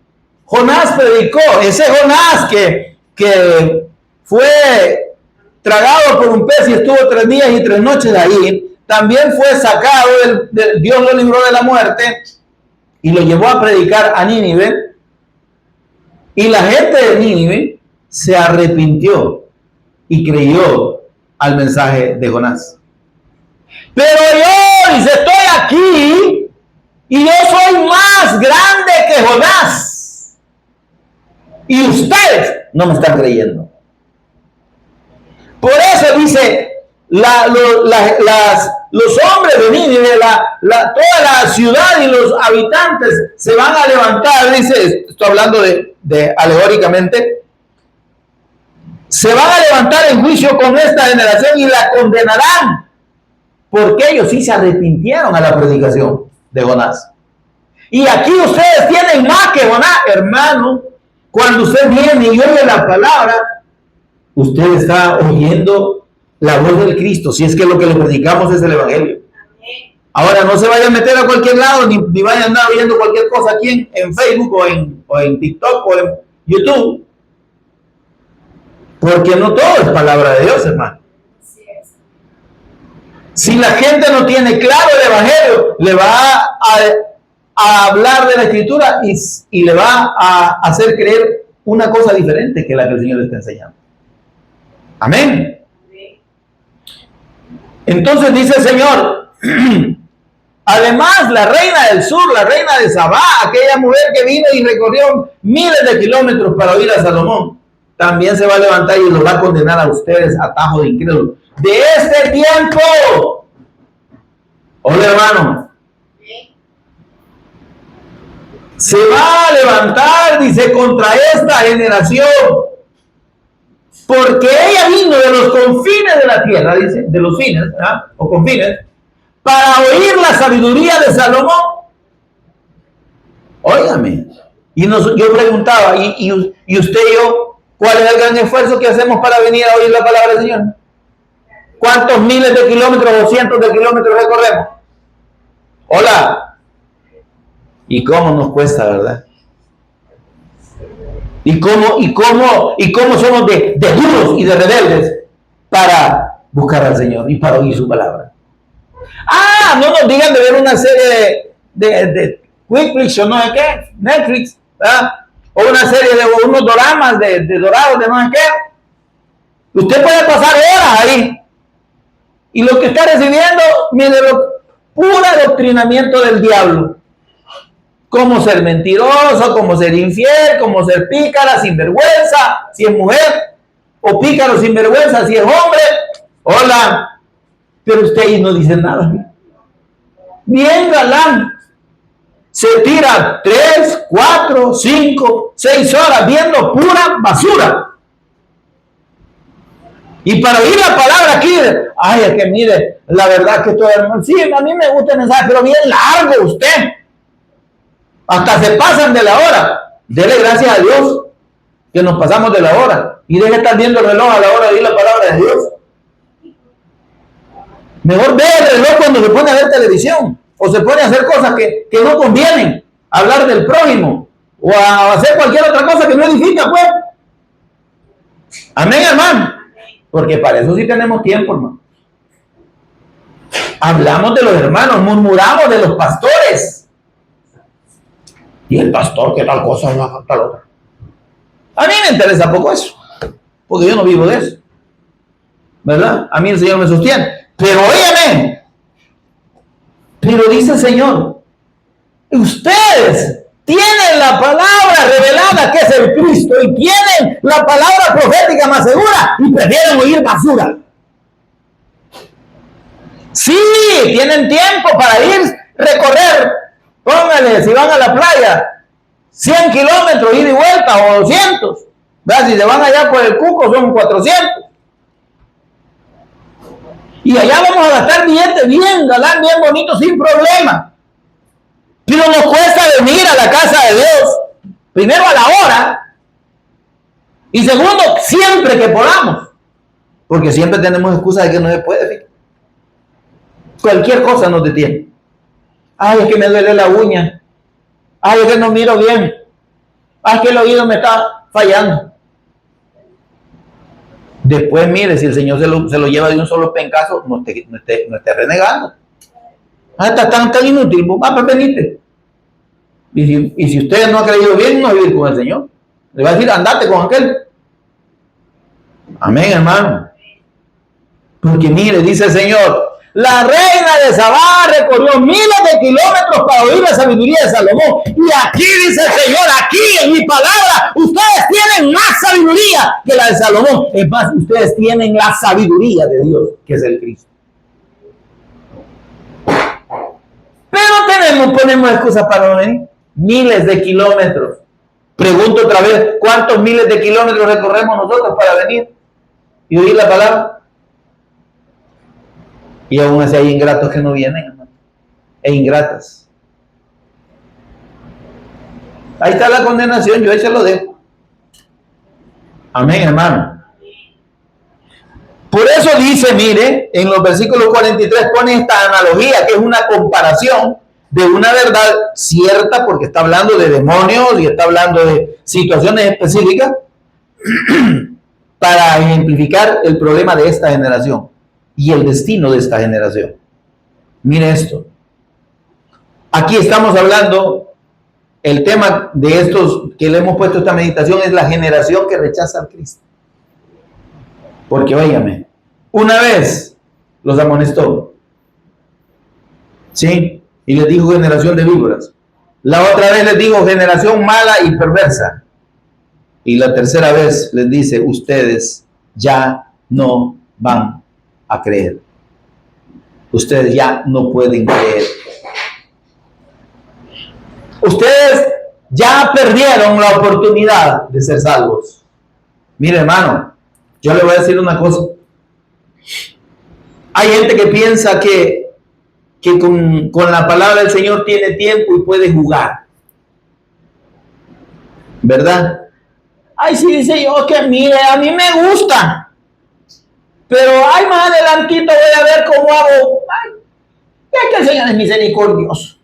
Jonás predicó, ese Jonás que fue tragado por un pez y estuvo 3 días y 3 noches ahí, también fue sacado, Dios lo libró de la muerte y lo llevó a predicar a Nínive. Y la gente de Nínive se arrepintió y creyó al mensaje de Jonás. Pero yo, dice, estoy aquí y yo soy más grande que Jonás. Y ustedes no me están creyendo. Por eso dice, los hombres de Nínive, toda la ciudad y los habitantes se van a levantar, dice, estoy hablando de alegóricamente, se van a levantar en juicio con esta generación y la condenarán, porque ellos sí se arrepintieron a la predicación de Jonás. Y aquí ustedes tienen más que Jonás, hermano. Cuando usted viene y oye la palabra, usted está oyendo la voz del Cristo, si es que lo que le predicamos es el Evangelio. Ahora no se vaya a meter a cualquier lado, ni vaya a andar oyendo cualquier cosa aquí en Facebook o en TikTok o en YouTube, porque no todo es palabra de Dios, hermano. Si la gente no tiene claro el Evangelio, le va a hablar de la Escritura y le va a hacer creer una cosa diferente que la que el Señor le está enseñando. Amén. Entonces dice el Señor, además la reina del sur, la reina de Sabá, aquella mujer que vino y recorrió miles de kilómetros para oír a Salomón, también se va a levantar y los va a condenar a ustedes, atajo de incrédulos. De este tiempo, hola hermano, se va a levantar, dice, contra esta generación, porque ella vino de los confines de la tierra, dice, de los fines, ¿verdad? O confines, para oír la sabiduría de Salomón. Óigame. Y yo preguntaba, ¿y usted y yo, cuál es el gran esfuerzo que hacemos para venir a oír la palabra del Señor? ¿Cuántos miles de kilómetros o cientos de kilómetros recorremos? Hola. ¿Y cómo nos cuesta, verdad? ¿Y cómo somos de duros y de rebeldes para buscar al Señor y para oír su palabra? No nos digan de ver una serie de Netflix o no sé qué, Netflix, ¿verdad? O una serie de unos doramas de dorados de no sé qué. Usted puede pasar horas ahí y lo que está recibiendo, mire, puro adoctrinamiento del diablo. Cómo ser mentiroso, cómo ser infiel, cómo ser pícara, sinvergüenza, si es mujer, o pícaro, sinvergüenza, si es hombre. Hola, pero usted ahí no dice nada. Bien galán, se tira 3, 4, 5, 6 horas viendo pura basura. Y para oír la palabra aquí, ay, es que mire, la verdad que todo hermano, sí, a mí me gusta el mensaje, pero bien largo usted. Hasta se pasan de la hora. Dele gracias a Dios que nos pasamos de la hora. Y deje de estar viendo el reloj a la hora de oír la palabra de Dios. Mejor ve el reloj cuando se pone a ver televisión. O se pone a hacer cosas que no convienen. Hablar del prójimo. O a hacer cualquier otra cosa que no edifica, pues. Amén, hermano. Porque para eso sí tenemos tiempo, hermano. Hablamos de los hermanos, murmuramos de los pastores. Y el pastor, ¿qué tal cosa? Tal otra. A mí me interesa poco eso, porque yo no vivo de eso, ¿verdad? A mí el Señor me sostiene. Pero óyeme, pero dice el Señor, ustedes tienen la palabra revelada que es el Cristo y tienen la palabra profética más segura y prefieren oír basura. Sí, tienen tiempo para ir, recorrer. Póngale, si van a la playa, 100 kilómetros ida y vuelta o 200. ¿Verdad? Si se van allá por el Cuco son 400. Y allá vamos a gastar billetes bien, galán, bien bonito, sin problema. Pero nos cuesta venir a la casa de Dios, primero a la hora, y segundo, siempre que podamos. Porque siempre tenemos excusa de que no se puede. Cualquier cosa nos detiene. Ay, es que me duele la uña. Ay, es que no miro bien. Ay, es que el oído me está fallando. Después, mire, si el Señor se lo lleva de un solo pencazo, no esté renegando. Ah, está tan inútil, va, pues venite. Y si usted no ha creído bien, no va a vivir con el Señor. Le va a decir, andate con aquel. Amén, hermano. Porque mire, dice el Señor, la reina de Sabá recorrió miles de kilómetros para oír la sabiduría de Salomón. Y aquí dice el Señor, aquí en mi palabra, ustedes tienen más sabiduría que la de Salomón. Es más, ustedes tienen la sabiduría de Dios, que es el Cristo. Pero ponemos excusas para no venir. Miles de kilómetros. Pregunto otra vez, ¿cuántos miles de kilómetros recorremos nosotros para venir y oír la palabra? Y aún así hay ingratos que no vienen, hermano. E ingratas. Ahí está la condenación, yo ahí se lo dejo. Amén, hermano. Por eso dice, mire, en los versículos 43 pone esta analogía, que es una comparación de una verdad cierta, porque está hablando de demonios y está hablando de situaciones específicas, para ejemplificar el problema de esta generación y el destino de esta generación. Mire esto. Aquí estamos hablando, el tema de estos que le hemos puesto esta meditación es la generación que rechaza a Cristo. Porque óigame, una vez los amonestó, ¿sí? Y les dijo generación de víboras. La otra vez les dijo generación mala y perversa. Y la tercera vez les dice, ustedes ya no van a creer. Ustedes ya no pueden creer. Ustedes ya perdieron la oportunidad de ser salvos. Mire, hermano, yo le voy a decir una cosa. Hay gente que piensa que con la palabra del Señor tiene tiempo y puede jugar. ¿Verdad? Ay, sí, dice yo que mire, a mí me gusta. Pero ay, más adelantito voy a ver cómo hago. Ay, es que el Señor es misericordioso.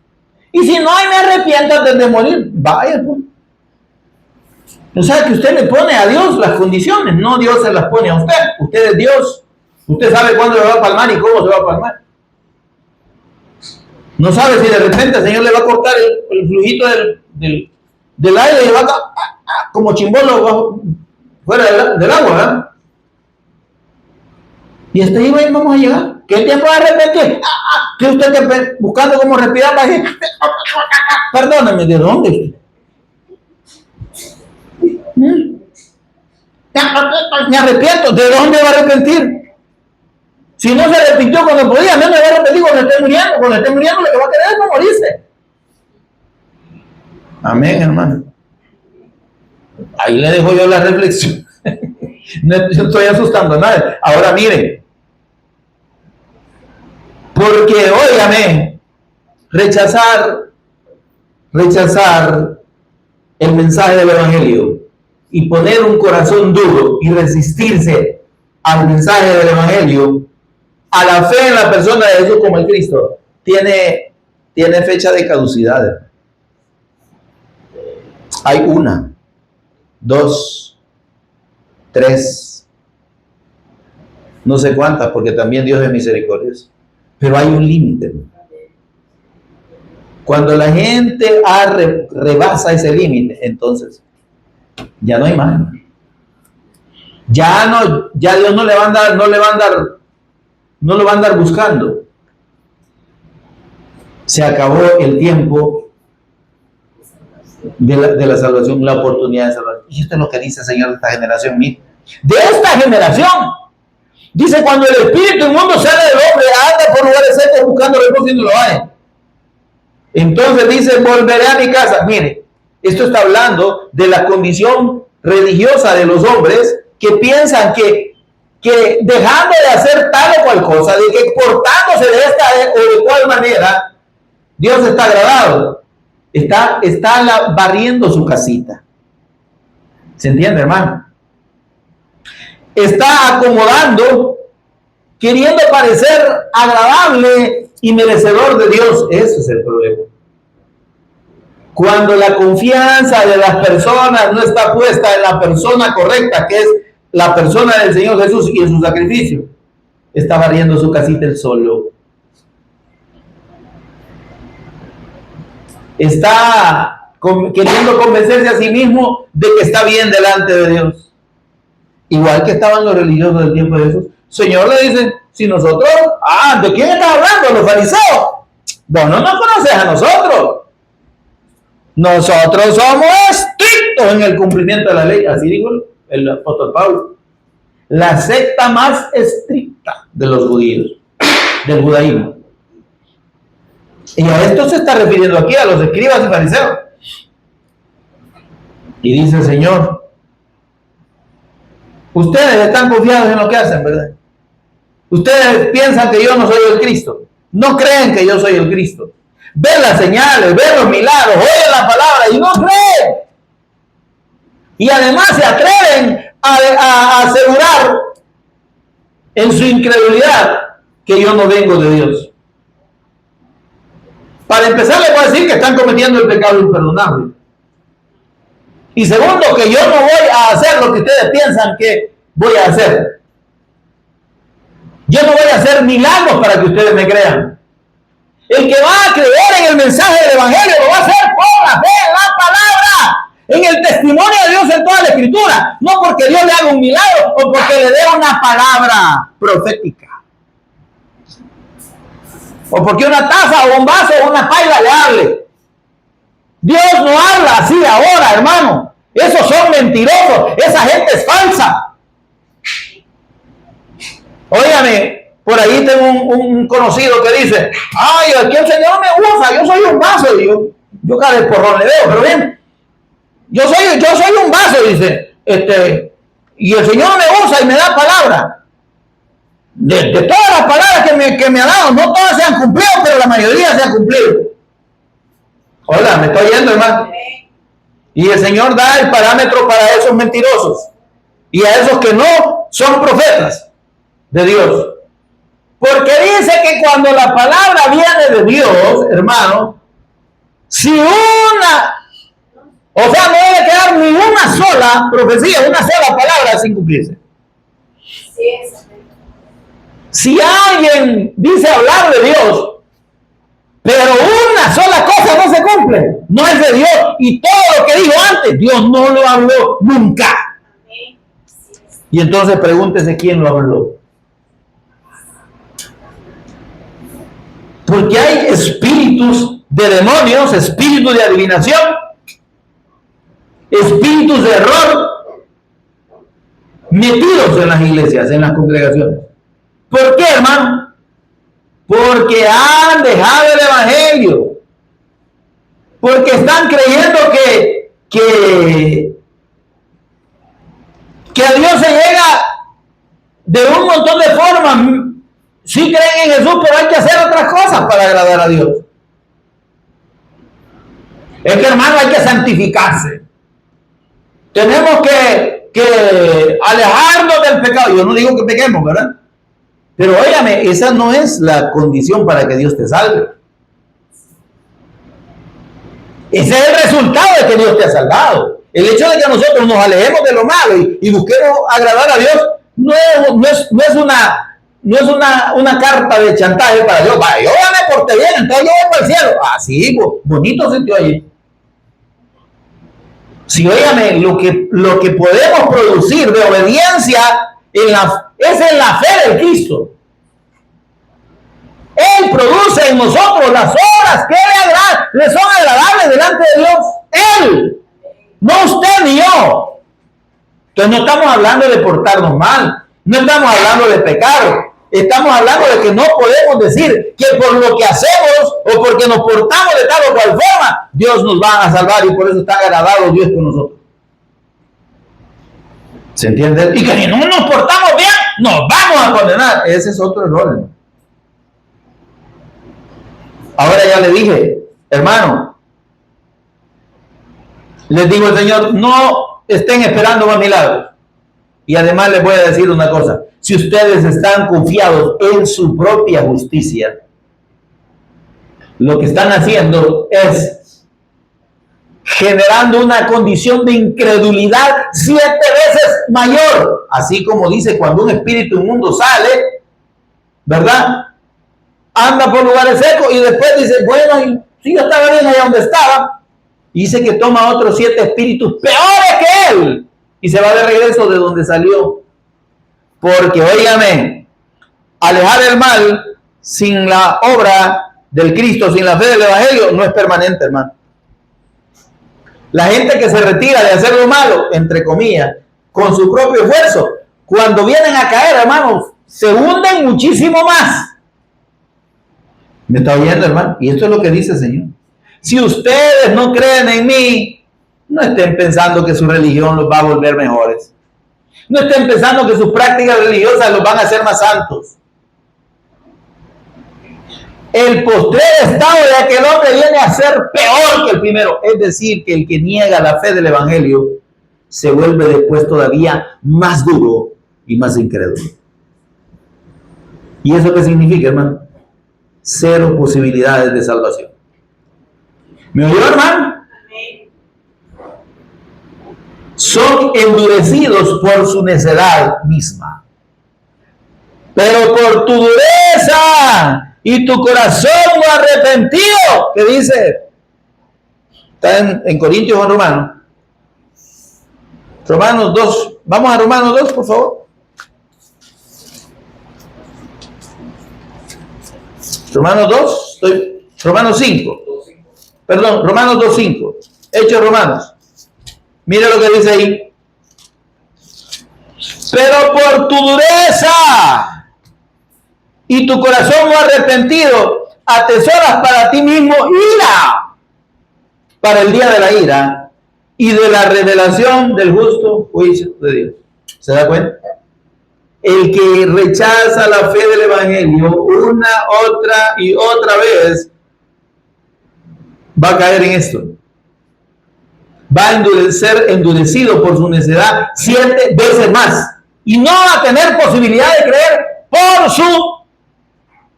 Y si no, ay, me arrepiento antes de morir. Vaya, pues. O sea que usted le pone a Dios las condiciones, no Dios se las pone a usted. Usted es Dios. Usted sabe cuándo le va a palmar y cómo se va a palmar. No sabe si de repente el Señor le va a cortar el flujito del aire y le va a como chimbolo fuera del agua, ¿verdad? Y hasta ahí vamos a llegar. ¿Qué tiempo de arrepentir? Que usted que buscando cómo respirar va a decir, perdóname, ¿de dónde? Me arrepiento. ¿De dónde va a arrepentir? Si no se arrepintió cuando podía, no me va a arrepentir cuando esté muriendo. Cuando esté muriendo lo que va a querer es no morirse. Amén, hermano. Ahí le dejo yo la reflexión. No estoy asustando a nadie. Ahora miren. Porque, óigame, rechazar el mensaje del Evangelio y poner un corazón duro y resistirse al mensaje del Evangelio, a la fe en la persona de Jesús como el Cristo, tiene fecha de caducidad. Hay 1, 2, 3, no sé cuántas, porque también Dios es misericordioso. Pero hay un límite. Cuando la gente rebasa ese límite, entonces ya no hay más. Ya Dios no le va a andar buscando. Se acabó el tiempo de la salvación, la oportunidad de salvación. Y esto es lo que dice el Señor de esta generación. De esta generación. Dice, cuando el espíritu inmundo sale del hombre, anda por lugares secos buscando reposo y no lo hay. Entonces dice, volveré a mi casa. Mire, esto está hablando de la condición religiosa de los hombres que piensan que dejando de hacer tal o cual cosa, de que portándose de esta o de cual manera, Dios está agradado. Está barriendo su casita. ¿Se entiende, hermano? Está acomodando, queriendo parecer agradable y merecedor de Dios. Ese es el problema. Cuando la confianza de las personas no está puesta en la persona correcta, que es la persona del Señor Jesús y en su sacrificio, está barriendo su casita él solo. Está queriendo convencerse a sí mismo de que está bien delante de Dios. Igual que estaban los religiosos del tiempo de Jesús. Señor le dice, si nosotros, ¿de quién estás hablando? Los fariseos. Vos no nos conoces a nosotros. Nosotros somos estrictos en el cumplimiento de la ley. Así dijo el apóstol Pablo. La secta más estricta de los judíos, del judaísmo. Y a esto se está refiriendo aquí, a los escribas y fariseos. Y dice el Señor, ustedes están confiados en lo que hacen, ¿verdad? Ustedes piensan que yo no soy el Cristo. No creen que yo soy el Cristo. Ven las señales, ven los milagros, oyen la palabra y no creen. Y además se atreven a asegurar en su incredulidad que yo no vengo de Dios. Para empezar, les voy a decir que están cometiendo el pecado imperdonable. Y segundo, que yo no voy a hacer lo que ustedes piensan que voy a hacer. Yo no voy a hacer milagros para que ustedes me crean. El que va a creer en el mensaje del Evangelio lo va a hacer por la fe en la palabra, en el testimonio de Dios en toda la Escritura. No porque Dios le haga un milagro o porque le dé una palabra profética. O porque una taza o un vaso o una paila le hable. Dios no habla así ahora, hermano. Esos son mentirosos. Esa gente es falsa. Óigame, por ahí tengo un conocido que dice, ay, aquí el Señor me usa, yo soy un vaso. Y yo cada vez porrón le veo, pero bien, yo soy un vaso, dice, y el Señor me usa y me da palabra. De todas las palabras que me ha dado, no todas se han cumplido, pero la mayoría se han cumplido. Hola, me estoy yendo, hermano. Y el Señor da el parámetro para esos mentirosos y a esos que no son profetas de Dios. Porque dice que cuando la palabra viene de Dios, hermano, si no debe quedar ni una sola profecía, una sola palabra sin cumplirse. Si alguien dice hablar de Dios, pero una sola cosa no se cumple, no es de Dios, y todo lo que dijo antes, Dios no lo habló nunca. Y entonces pregúntese quién lo habló. Porque hay espíritus de demonios, espíritus de adivinación, espíritus de error metidos en las iglesias, en las congregaciones. ¿Por qué, hermano? Porque han dejado el evangelio. Porque están creyendo que a Dios se llega de un montón de formas. Sí creen en Jesús, pero hay que hacer otras cosas para agradar a Dios. Es que, hermano, hay que santificarse. Tenemos que alejarnos del pecado. Yo no digo que pequemos, ¿verdad? Pero óigame, esa no es la condición para que Dios te salve. Ese es el resultado de que Dios te ha salvado. El hecho de que nosotros nos alejemos de lo malo y busquemos agradar a Dios no es una carta de chantaje para Dios. Vaya, yo ya me porté bien, entonces yo voy para el cielo. Así, bonito sentió allí. Si óigame, lo que podemos producir de obediencia es en la fe del Cristo. Él produce en nosotros las obras que le son agradables delante de Dios. Él, no usted ni yo. Entonces no estamos hablando de portarnos mal, no estamos hablando de pecar. Estamos hablando de que no podemos decir que por lo que hacemos o porque nos portamos de tal o cual forma, Dios nos va a salvar y por eso está agradado Dios con nosotros. ¿Se entiende? Y que si no nos portamos bien, nos vamos a condenar. Ese es otro error, ¿no? Ahora ya le dije, hermano, les digo el Señor, no estén esperando más milagros. Y además les voy a decir una cosa, si ustedes están confiados en su propia justicia, lo que están haciendo es generando una condición de incredulidad 7 veces mayor. Así como dice, cuando un espíritu inmundo sale, ¿verdad? Anda por lugares secos y después dice, bueno, si yo estaba bien allá donde estaba, y dice que toma otros 7 espíritus peores que él y se va de regreso de donde salió. Porque, óigame, alejar el mal sin la obra del Cristo, sin la fe del Evangelio, no es permanente, hermano. La gente que se retira de hacer lo malo, entre comillas, con su propio esfuerzo, cuando vienen a caer, hermanos, se hunden muchísimo más. ¿Me está oyendo, hermano? Y esto es lo que dice el Señor. Si ustedes no creen en mí, no estén pensando que su religión los va a volver mejores. No estén pensando que sus prácticas religiosas los van a hacer más santos. El postrer estado de aquel hombre viene a ser peor que el primero. Es decir, que el que niega la fe del Evangelio se vuelve después todavía más duro y más incrédulo. ¿Y eso qué significa, hermano? 0 posibilidades de salvación. ¿Me oyó, hermano? Son endurecidos por su necedad misma. Pero por tu dureza y tu corazón no arrepentido, ¿qué dice? Está en Corintios o en Romanos. Romanos 2. Vamos a Romanos 2, por favor. Romanos 2, Romanos 5. Perdón, Romanos 2:5. Hechos Romanos. Mira lo que dice ahí. Pero por tu dureza y tu corazón no arrepentido, atesoras para ti mismo ira, para el día de la ira y de la revelación del justo juicio de Dios. ¿Se da cuenta? El que rechaza la fe del Evangelio una, otra y otra vez, va a caer en esto. Va a ser endurecido por su necedad 7 veces más. Y no va a tener posibilidad de creer por su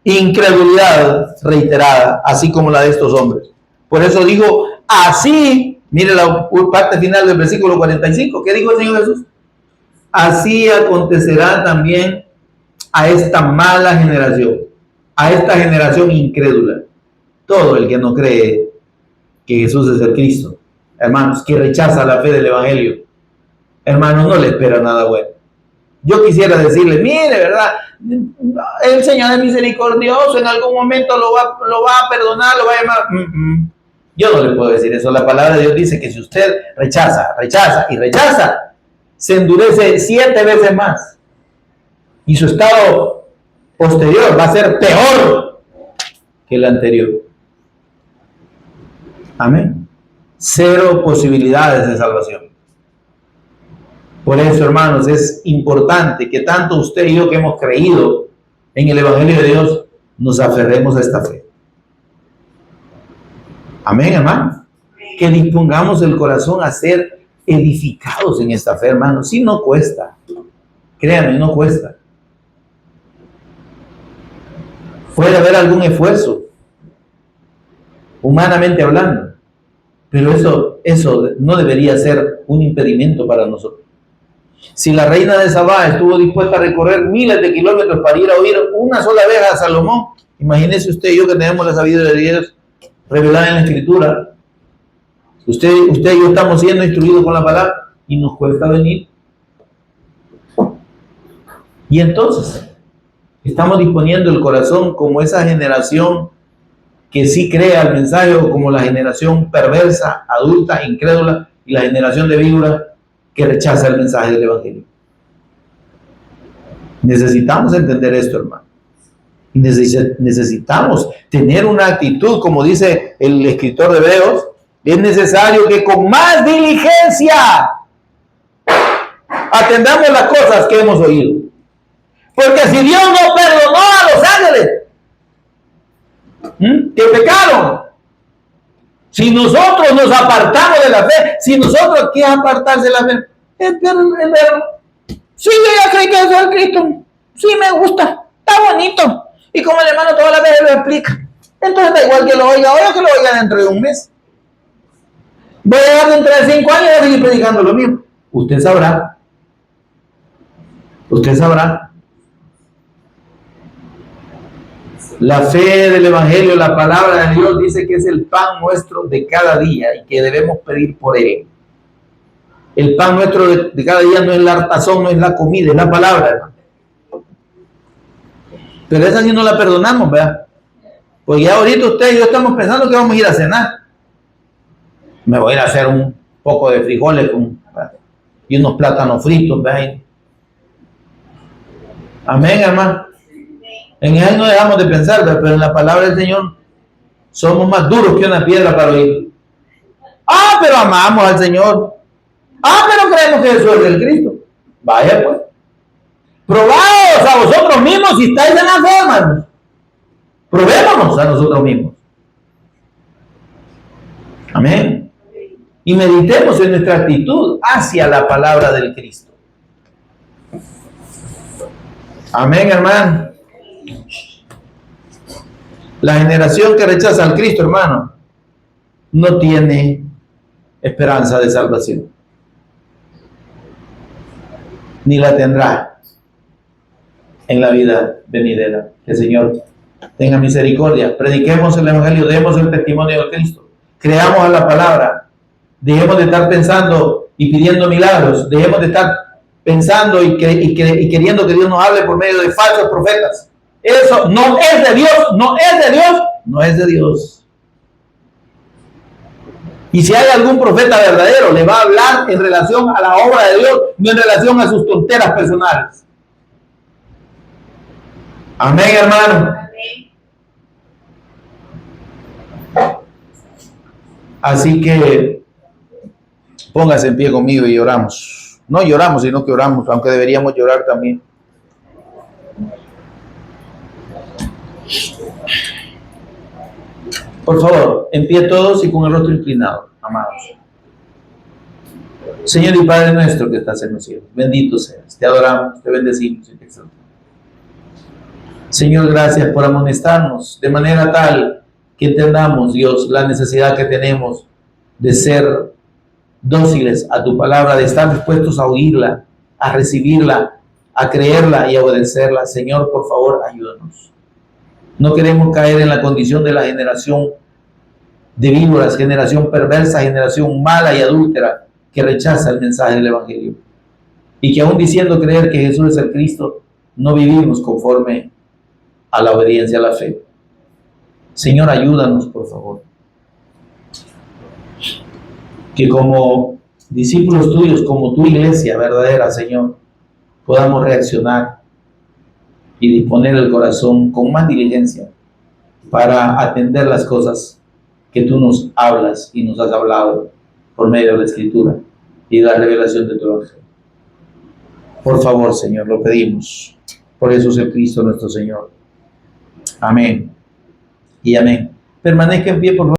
incredulidad reiterada, así como la de estos hombres. Por eso digo, así, mire la parte final del versículo 45, ¿qué dijo el Señor Jesús? Así acontecerá también a esta mala generación, a esta generación incrédula. Todo el que no cree que Jesús es el Cristo, hermanos, que rechaza la fe del Evangelio, hermanos, no le espera nada bueno. Yo quisiera decirle, mire, ¿verdad? El Señor es misericordioso, en algún momento lo va a perdonar, lo va a llamar. Yo no le puedo decir eso. La palabra de Dios dice que si usted rechaza, se endurece 7 veces más. Y su estado posterior va a ser peor que el anterior. Amén. 0 posibilidades de salvación. Por eso, hermanos, es importante que tanto usted y yo que hemos creído en el Evangelio de Dios, nos aferremos a esta fe. Amén, hermano. Que dispongamos el corazón a ser edificados en esta fe, hermano. Sí, no cuesta. Créanme, no cuesta. Puede haber algún esfuerzo, humanamente hablando, pero eso no debería ser un impedimento para nosotros. Si la reina de Sabá estuvo dispuesta a recorrer miles de kilómetros para ir a oír una sola vez a Salomón, imagínese usted y yo que tenemos la sabiduría de Dios revelada en la Escritura. Usted y yo estamos siendo instruidos con la palabra y nos cuesta venir. Y entonces, estamos disponiendo el corazón como esa generación que sí cree al mensaje, o como la generación perversa, adulta, incrédula, y la generación de víboras que rechaza el mensaje del Evangelio. Necesitamos entender esto, hermano. Y necesitamos tener una actitud, como dice el escritor de Hebreos, es necesario que con más diligencia atendamos las cosas que hemos oído. Porque si Dios no perdonó a los ángeles que pecaron, si nosotros nos apartamos de la fe, si nosotros, ¿qué es apartarse de la fe? El verbo. Sí, yo ya creí que eso es el Cristo. Sí, me gusta. Está bonito. Y como el hermano todas las veces lo explica. Entonces da igual que lo oiga hoy o que lo oiga dentro de un mes. Voy a llegar dentro de 5 años y voy a seguir predicando lo mismo. Usted sabrá. Usted sabrá. La fe del Evangelio, la palabra de Dios dice que es el pan nuestro de cada día y que debemos pedir por él. El pan nuestro de cada día no es la hartazón, no es la comida, es la palabra, hermano. Pero esa sí no la perdonamos, ¿verdad? Pues ya ahorita usted y yo estamos pensando que vamos a ir a cenar. Me voy a ir a hacer un poco de frijoles y unos plátanos fritos, ¿verdad? Amén, hermano. En él no dejamos de pensar, ¿verdad? Pero en la palabra del Señor somos más duros que una piedra para oír. Ah, pero amamos al Señor. Ah, pero creemos que Jesús es el Cristo. Vaya pues. Probaos a vosotros mismos si estáis en la fe, hermanos. Probémonos a nosotros mismos. Amén. Y meditemos en nuestra actitud hacia la palabra del Cristo. Amén, hermano. La generación que rechaza al Cristo, hermano, no tiene esperanza de salvación. Ni la tendrá en la vida venidera. Que el Señor tenga misericordia. Prediquemos el Evangelio, demos el testimonio de Cristo. Creamos a la palabra. Dejemos de estar pensando y pidiendo milagros. Dejemos de estar pensando y queriendo que Dios nos hable por medio de falsos profetas. Eso no es de Dios, no es de Dios, no es de Dios. Y si hay algún profeta verdadero, le va a hablar en relación a la obra de Dios, no en relación a sus tonteras personales. Amén, hermano. Así que póngase en pie conmigo y oramos. No lloramos, sino que oramos, aunque deberíamos llorar también. Por favor, en pie todos y con el rostro inclinado, amados. Señor y Padre nuestro que estás en los cielos, bendito seas. Te adoramos, te bendecimos y te exaltamos. Señor, gracias por amonestarnos de manera tal que entendamos, Dios, la necesidad que tenemos de ser dóciles a tu palabra, de estar dispuestos a oírla, a recibirla, a creerla y a obedecerla. Señor, por favor, ayúdanos. No queremos caer en la condición de la generación de víboras, generación perversa, generación mala y adúltera que rechaza el mensaje del Evangelio. Y que aún diciendo creer que Jesús es el Cristo, no vivimos conforme a la obediencia a la fe. Señor, ayúdanos, por favor. Que como discípulos tuyos, como tu iglesia verdadera, Señor, podamos reaccionar y disponer el corazón con más diligencia para atender las cosas que tú nos hablas y nos has hablado por medio de la Escritura y de la revelación de tu Evangelio. Por favor, Señor, lo pedimos. Por Jesús el Cristo nuestro Señor. Amén y amén. Permanezca en pie, por favor.